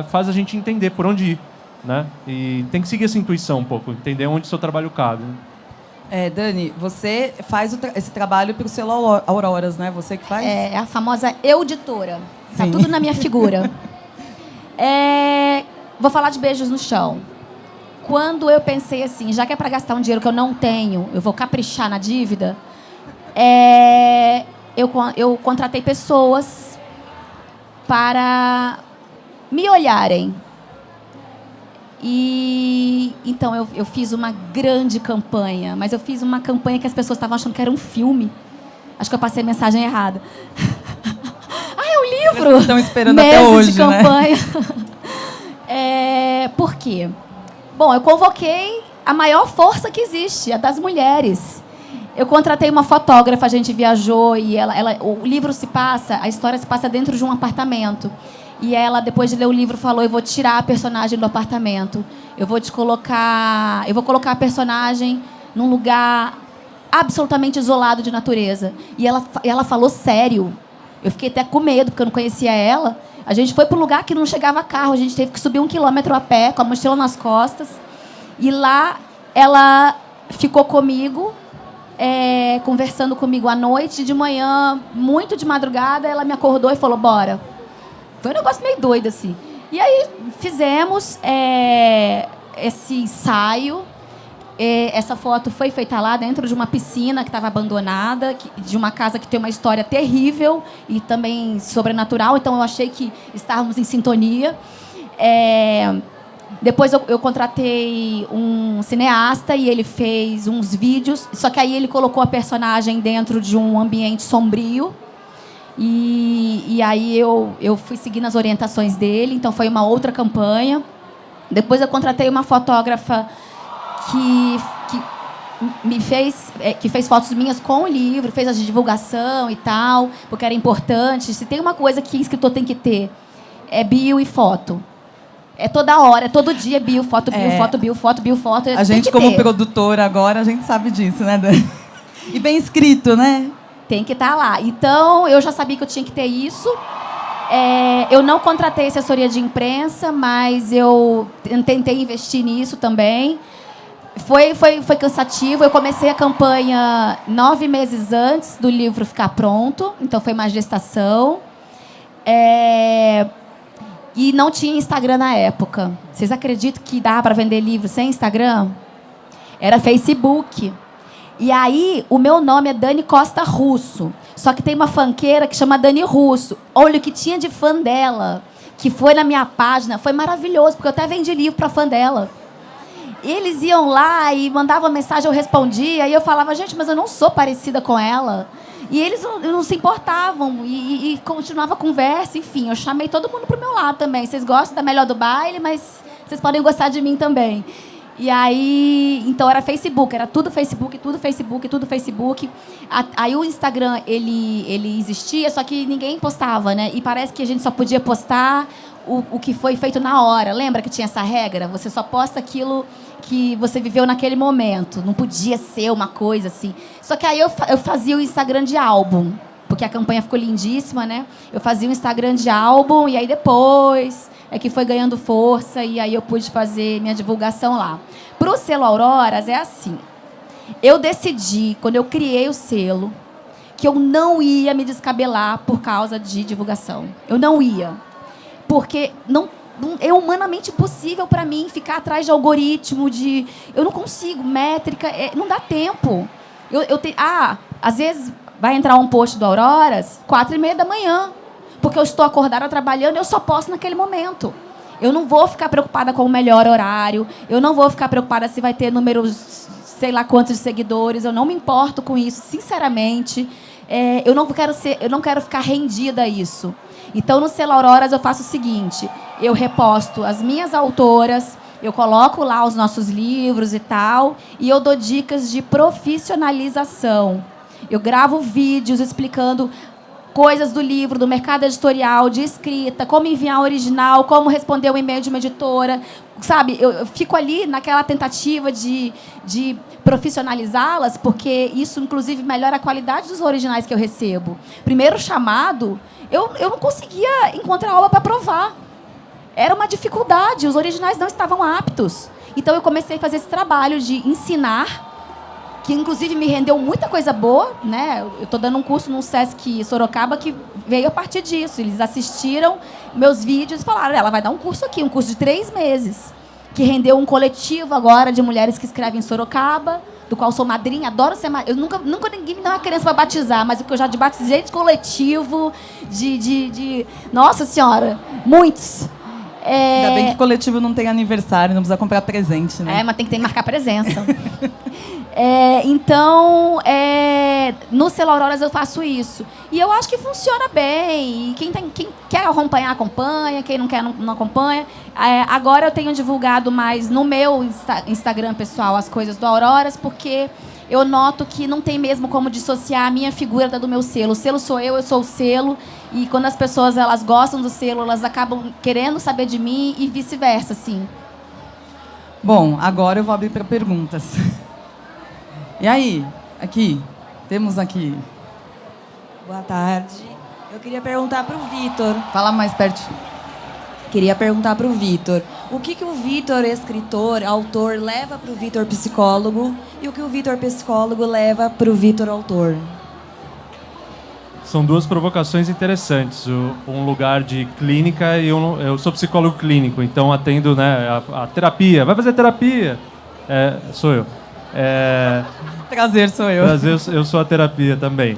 faz a gente entender por onde ir, né? E tem que seguir essa intuição um pouco, entender onde o seu trabalho cabe. Dani, você faz esse trabalho para o selo Auroras, né? Você que faz? É a famosa euditora. Tá tudo na minha figura. Vou falar de Beijos no Chão. Quando eu pensei assim, já que é para gastar um dinheiro que eu não tenho, eu vou caprichar na dívida, eu contratei pessoas para me olharem. E então eu fiz uma grande campanha, mas eu fiz uma campanha que as pessoas estavam achando que era um filme. Acho que eu passei a mensagem errada. É um livro! Estão esperando Meses até hoje, de campanha. Né? Por quê? Bom, eu convoquei a maior força que existe, a das mulheres. Eu contratei uma fotógrafa, a gente viajou e o livro a história se passa dentro de um apartamento. E ela, depois de ler o livro, falou: eu vou tirar a personagem do apartamento. Eu vou colocar a personagem num lugar absolutamente isolado de natureza. E ela falou sério. Eu fiquei até com medo, porque eu não conhecia ela. A gente foi para um lugar que não chegava carro. A gente teve que subir 1 quilômetro a pé, com a mochila nas costas. E lá, ela ficou comigo, conversando comigo à noite. De manhã, muito de madrugada, ela me acordou e falou: bora. Foi um negócio meio doido, assim. E aí, fizemos esse ensaio. Essa foto foi feita lá dentro de uma piscina que estava abandonada, de uma casa que tem uma história terrível e também sobrenatural. Então, eu achei que estávamos em sintonia. Depois, eu contratei um cineasta e ele fez uns vídeos. Só que aí ele colocou a personagem dentro de um ambiente sombrio. E aí eu fui seguindo as orientações dele. Então, foi uma outra campanha. Depois, eu contratei uma fotógrafa que fez fotos minhas com o livro, fez a divulgação e tal, porque era importante. Se tem uma coisa que escritor tem que ter, é bio e foto. É toda hora, é todo dia bio, foto, bio, foto, bio, foto, bio, foto. A gente, como produtora agora, a gente sabe disso, né, Dani? E bem escrito, né? Tem que estar lá. Então, eu já sabia que eu tinha que ter isso. Eu não contratei assessoria de imprensa, mas eu tentei investir nisso também. Foi cansativo. Eu comecei a campanha 9 meses antes do livro ficar pronto. Então, foi uma gestação. E não tinha Instagram na época. Vocês acreditam que dava para vender livro sem Instagram? Era Facebook. E aí, o meu nome é Dani Costa Russo. Só que tem uma funkeira que chama Dani Russo. Olha o que tinha de fã dela, que foi na minha página. Foi maravilhoso, porque eu até vendi livro para fã dela. Eles iam lá e mandavam mensagem, eu respondia. E eu falava: gente, mas eu não sou parecida com ela. E eles não se importavam. E continuava a conversa. Enfim, eu chamei todo mundo pro meu lado também. Vocês gostam da Melhor do Baile, mas vocês podem gostar de mim também. E aí, então era Facebook, era tudo Facebook, tudo Facebook, tudo Facebook. Aí o Instagram, ele existia, só que ninguém postava, né? E parece que a gente só podia postar o que foi feito na hora. Lembra que tinha essa regra? Você só posta aquilo que você viveu naquele momento. Não podia ser uma coisa assim. Só que aí eu fazia o Instagram de álbum, porque a campanha ficou lindíssima, né? Eu fazia o Instagram de álbum e aí depois que foi ganhando força e aí eu pude fazer minha divulgação lá. Para o selo Auroras é assim. Eu decidi, quando eu criei o selo, que eu não ia me descabelar por causa de divulgação. Eu não ia. Porque não é humanamente impossível para mim ficar atrás de algoritmo, eu não consigo, métrica, não dá tempo. Às vezes vai entrar um post do Auroras 4h30 da manhã, porque eu estou acordada trabalhando e eu só posto naquele momento. Eu não vou ficar preocupada com o melhor horário, eu não vou ficar preocupada se vai ter números, sei lá quantos seguidores, eu não me importo com isso, sinceramente. Eu não quero ficar rendida a isso. Então, no selo Auroras, eu faço o seguinte: eu reposto as minhas autoras, eu coloco lá os nossos livros e tal, e eu dou dicas de profissionalização. Eu gravo vídeos explicando coisas do livro, do mercado editorial, de escrita, como enviar original, como responder o e-mail de uma editora. Sabe, eu fico ali naquela tentativa de profissionalizá-las, porque isso, inclusive, melhora a qualidade dos originais que eu recebo. Primeiro chamado, eu não conseguia encontrar obra para provar. Era uma dificuldade, os originais não estavam aptos. Então, eu comecei a fazer esse trabalho de ensinar, que inclusive me rendeu muita coisa boa, né? Eu estou dando um curso no Sesc Sorocaba que veio a partir disso. Eles assistiram meus vídeos e falaram: ela vai dar um curso aqui, um curso de 3 meses, que rendeu um coletivo agora de mulheres que escrevem em Sorocaba, do qual sou madrinha, adoro ser madrinha. Eu nunca ninguém me deu uma criança para batizar, mas o que eu já de batizei de coletivo, Nossa Senhora, muitos. Ainda bem que coletivo não tem aniversário, não precisa comprar presente, né? Mas tem que marcar presença. Então, no Selo Auroras eu faço isso. E eu acho que funciona bem. E quem quer acompanhar, acompanha. Quem não quer, não acompanha. Agora eu tenho divulgado mais no meu Instagram pessoal as coisas do Auroras, porque eu noto que não tem mesmo como dissociar a minha figura da do meu selo. O selo sou eu sou o selo. E quando as pessoas elas gostam do selo, elas acabam querendo saber de mim e vice-versa, assim. Bom, agora eu vou abrir para perguntas. E aí? Aqui. Temos aqui. Boa tarde. Eu queria perguntar para o Vitor. Fala mais pertinho. Queria perguntar para o Vitor. O que o Vitor, escritor, autor, leva para o Vitor, psicólogo, e o que o Vitor, psicólogo, leva para o Vitor, autor? São duas provocações interessantes. Um lugar de clínica e eu sou psicólogo clínico, então atendo, né, a terapia. Vai fazer terapia? Sou eu. Prazer, sou eu. Prazer, eu sou a terapia também.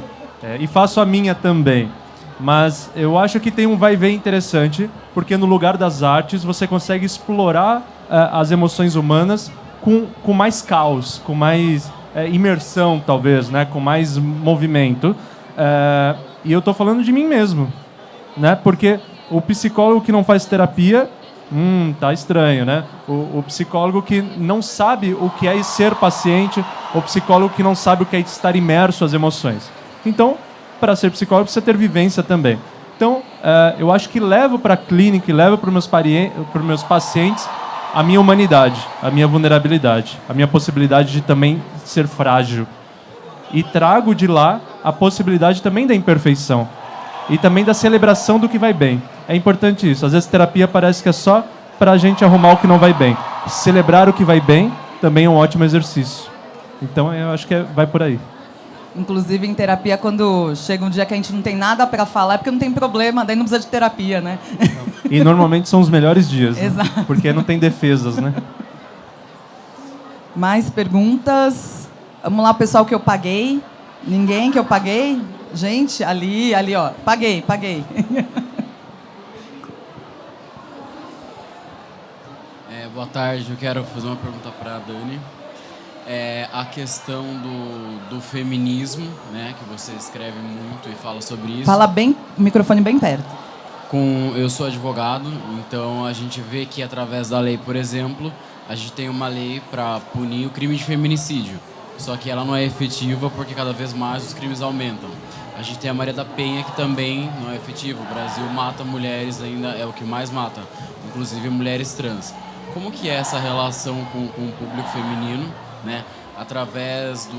E faço a minha também. Mas eu acho que tem um vai e vem interessante, porque no lugar das artes você consegue explorar as emoções humanas com mais caos, com mais imersão, talvez, né, com mais movimento. E eu estou falando de mim mesmo, né? Porque o psicólogo que não faz terapia, tá estranho, né? O psicólogo que não sabe o que é ser paciente, o psicólogo que não sabe o que é estar imerso às emoções. Então, para ser psicólogo, precisa ter vivência também. Então, eu acho que levo para a clínica e levo para os meus pacientes a minha humanidade, a minha vulnerabilidade, a minha possibilidade de também ser frágil. E trago de lá a possibilidade também da imperfeição e também da celebração do que vai bem. É importante isso. Às vezes terapia parece que é só para a gente arrumar o que não vai bem. Celebrar o que vai bem também é um ótimo exercício. Então eu acho que vai por aí. Inclusive em terapia, quando chega um dia que a gente não tem nada para falar, é porque não tem problema, daí não precisa de terapia, né? E normalmente são os melhores dias, né? Exato. Porque não tem defesas, né? Mais perguntas? Vamos lá, pessoal que eu paguei. Ninguém que eu paguei? Gente, ali, ó. Paguei. Boa tarde, eu quero fazer uma pergunta para a Dani. A questão do feminismo, né, que você escreve muito e fala sobre isso. Fala bem, o microfone bem perto. Eu sou advogado, então a gente vê que através da lei, por exemplo, a gente tem uma lei para punir o crime de feminicídio. Só que ela não é efetiva porque cada vez mais os crimes aumentam. A gente tem a Maria da Penha, que também não é efetiva. O Brasil mata mulheres, ainda é o que mais mata, inclusive mulheres trans. Como que é essa relação com o público feminino, né, através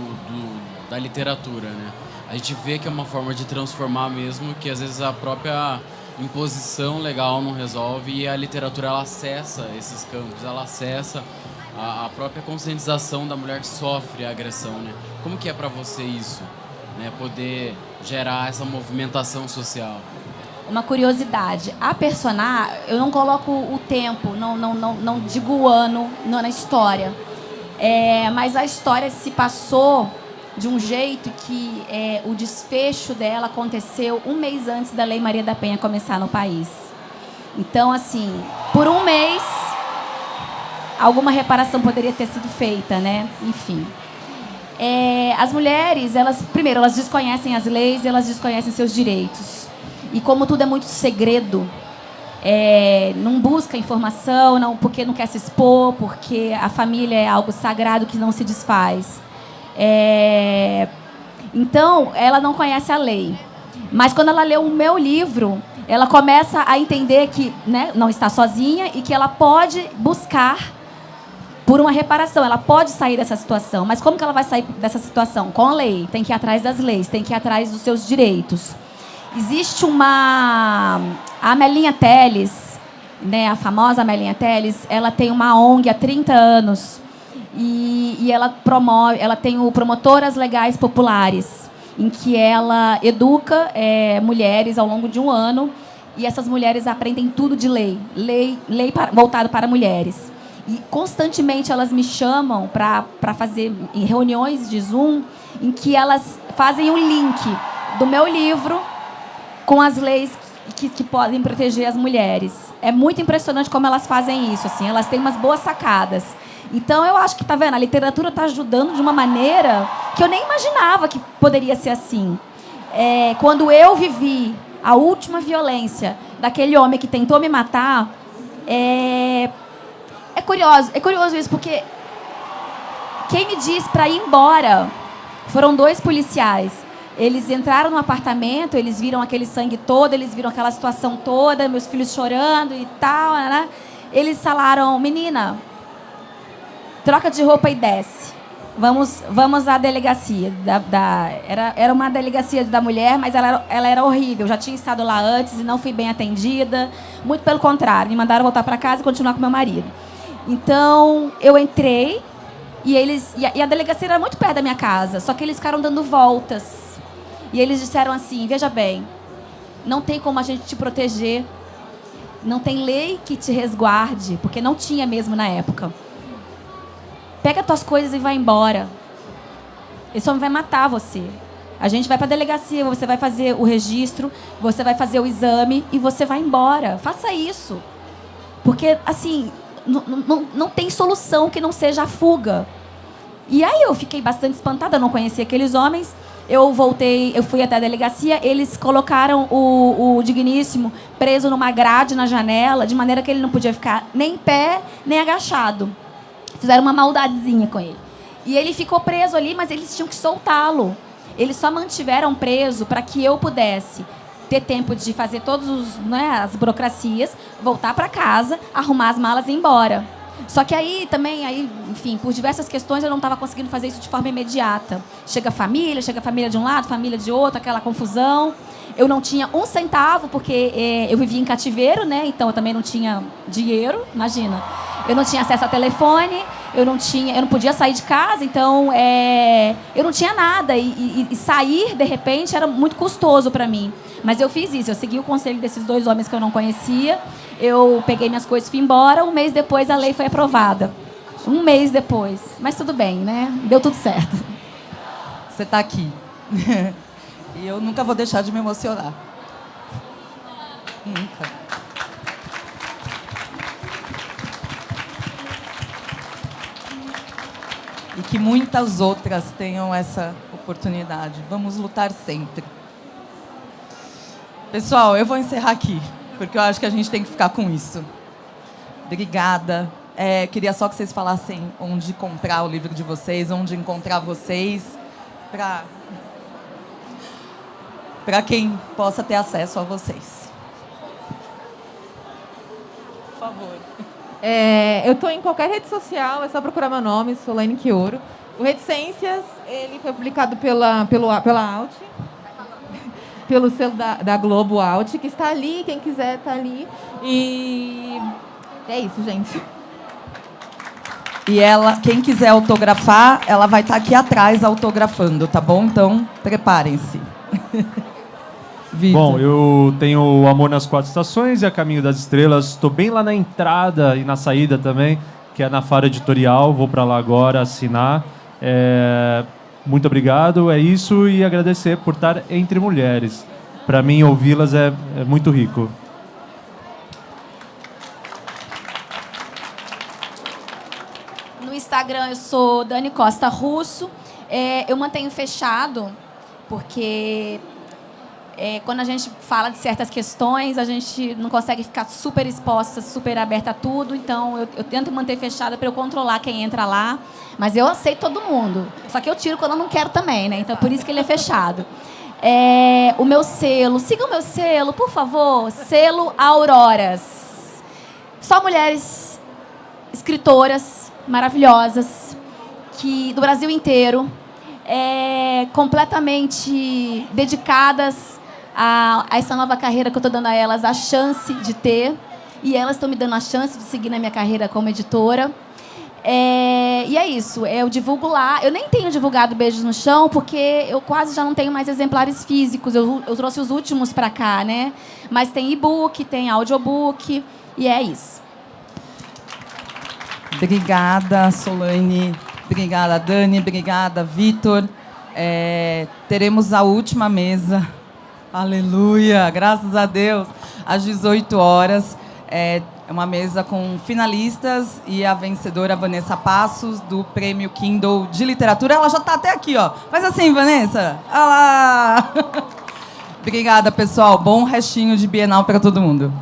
da literatura, né? A gente vê que é uma forma de transformar mesmo, que às vezes a própria imposição legal não resolve, e a literatura ela acessa esses campos, ela acessa a própria conscientização da mulher que sofre a agressão, né? Como que é para você isso, né? Poder gerar essa movimentação social? Uma curiosidade, a personagem, eu não coloco o tempo, não digo o ano na história, mas a história se passou de um jeito que o desfecho dela aconteceu um mês antes da Lei Maria da Penha começar no país. Então, assim, por um mês, alguma reparação poderia ter sido feita, né? Enfim. As mulheres, elas desconhecem as leis e elas desconhecem seus direitos. E como tudo é muito segredo, não busca informação, porque não quer se expor, porque a família é algo sagrado que não se desfaz. Então, ela não conhece a lei. Mas quando ela lê o meu livro, ela começa a entender que, né, não está sozinha e que ela pode buscar por uma reparação, ela pode sair dessa situação. Mas como que ela vai sair dessa situação? Com a lei, tem que ir atrás das leis, tem que ir atrás dos seus direitos. Existe a Amelinha Telles, né, a famosa Amelinha Telles, ela tem uma ONG há 30 anos e ela tem o Promotoras Legais Populares, em que ela educa mulheres ao longo de um ano, e essas mulheres aprendem tudo de lei voltado para mulheres. E constantemente elas me chamam para fazer em reuniões de Zoom, em que elas fazem um link do meu livro com as leis que podem proteger as mulheres. É muito impressionante como elas fazem isso, assim, elas têm umas boas sacadas. Então, eu acho que, tá vendo, a literatura está ajudando de uma maneira que eu nem imaginava que poderia ser assim. Quando eu vivi a última violência daquele homem que tentou me matar, é curioso isso, porque quem me disse para ir embora foram 2 policiais. Eles entraram no apartamento, eles viram aquele sangue todo, eles viram aquela situação toda, meus filhos chorando e tal, né? Eles falaram, menina, troca de roupa e desce. Vamos à delegacia. Era uma delegacia da mulher, mas ela era horrível. Já tinha estado lá antes e não fui bem atendida. Muito pelo contrário, me mandaram voltar para casa e continuar com meu marido. Então, eu entrei e a delegacia era muito perto da minha casa, só que eles ficaram dando voltas. E eles disseram assim, veja bem, não tem como a gente te proteger, não tem lei que te resguarde, porque não tinha mesmo na época. Pega tuas coisas e vai embora. Esse homem vai matar você. A gente vai para a delegacia, você vai fazer o registro, você vai fazer o exame e você vai embora. Faça isso. Porque, assim, não tem solução que não seja a fuga. E aí eu fiquei bastante espantada, eu não conhecia aqueles homens. Eu voltei, eu fui até a delegacia, eles colocaram o digníssimo preso numa grade na janela, de maneira que ele não podia ficar nem em pé, nem agachado. Fizeram uma maldadezinha com ele. E ele ficou preso ali, mas eles tinham que soltá-lo. Eles só mantiveram preso para que eu pudesse ter tempo de fazer todas as burocracias, voltar para casa, arrumar as malas e ir embora. Só que aí também, enfim, por diversas questões, eu não estava conseguindo fazer isso de forma imediata. Chega a família de um lado, família de outro, aquela confusão. Eu não tinha um centavo, porque eu vivia em cativeiro, né? Então eu também não tinha dinheiro, imagina. Eu não tinha acesso a telefone, eu não podia sair de casa, então eu não tinha nada. E sair, de repente, era muito custoso para mim. Mas eu fiz isso, eu segui o conselho desses 2 homens que eu não conhecia. Eu peguei minhas coisas e fui embora. 1 mês depois, a lei foi aprovada. 1 mês depois. Mas tudo bem, né? Deu tudo certo. Você está aqui. E eu nunca vou deixar de me emocionar. Nunca. E que muitas outras tenham essa oportunidade. Vamos lutar sempre. Pessoal, eu vou encerrar aqui, porque eu acho que a gente tem que ficar com isso. Obrigada. Queria só que vocês falassem onde comprar o livro de vocês, onde encontrar vocês, para quem possa ter acesso a vocês. Por favor. Eu estou em qualquer rede social, é só procurar meu nome, Solane Quioro. O Reticências, ele foi publicado pela Alt, pelo selo da Globo Alt, que está ali, quem quiser está ali. E é isso, gente. E quem quiser autografar, ela vai estar aqui atrás autografando, tá bom? Então, preparem-se. Bom, eu tenho o Amor nas 4 Estações e A Caminho das Estrelas. Estou bem lá na entrada e na saída também, que é na Fara Editorial. Vou para lá agora assinar. Muito obrigado, é isso, e agradecer por estar entre mulheres. Para mim, ouvi-las é muito rico. No Instagram, eu sou Dani Costa Russo. Eu mantenho fechado, porque quando a gente fala de certas questões, a gente não consegue ficar super exposta, super aberta a tudo. Então, eu tento manter fechado para eu controlar quem entra lá. Mas eu aceito todo mundo. Só que eu tiro quando eu não quero também, né? Então, por isso que ele é fechado. O meu selo. Siga o meu selo, por favor. Selo Auroras. Só mulheres escritoras maravilhosas do Brasil inteiro, completamente dedicadas a essa nova carreira que eu estou dando a elas a chance de ter. E elas estão me dando a chance de seguir na minha carreira como editora. E é isso, eu divulgo lá. Eu nem tenho divulgado Beijos no Chão, porque eu quase já não tenho mais exemplares físicos. Eu trouxe os últimos para cá, né? Mas tem e-book, tem audiobook, e é isso. Obrigada, Solane. Obrigada, Dani. Obrigada, Vitor. Teremos a última mesa. Aleluia, graças a Deus. Às 18 horas. É uma mesa com finalistas e a vencedora Vanessa Passos, do Prêmio Kindle de Literatura. Ela já está até aqui, ó. Faz assim, Vanessa. Olha lá. Obrigada, pessoal. Bom restinho de Bienal para todo mundo.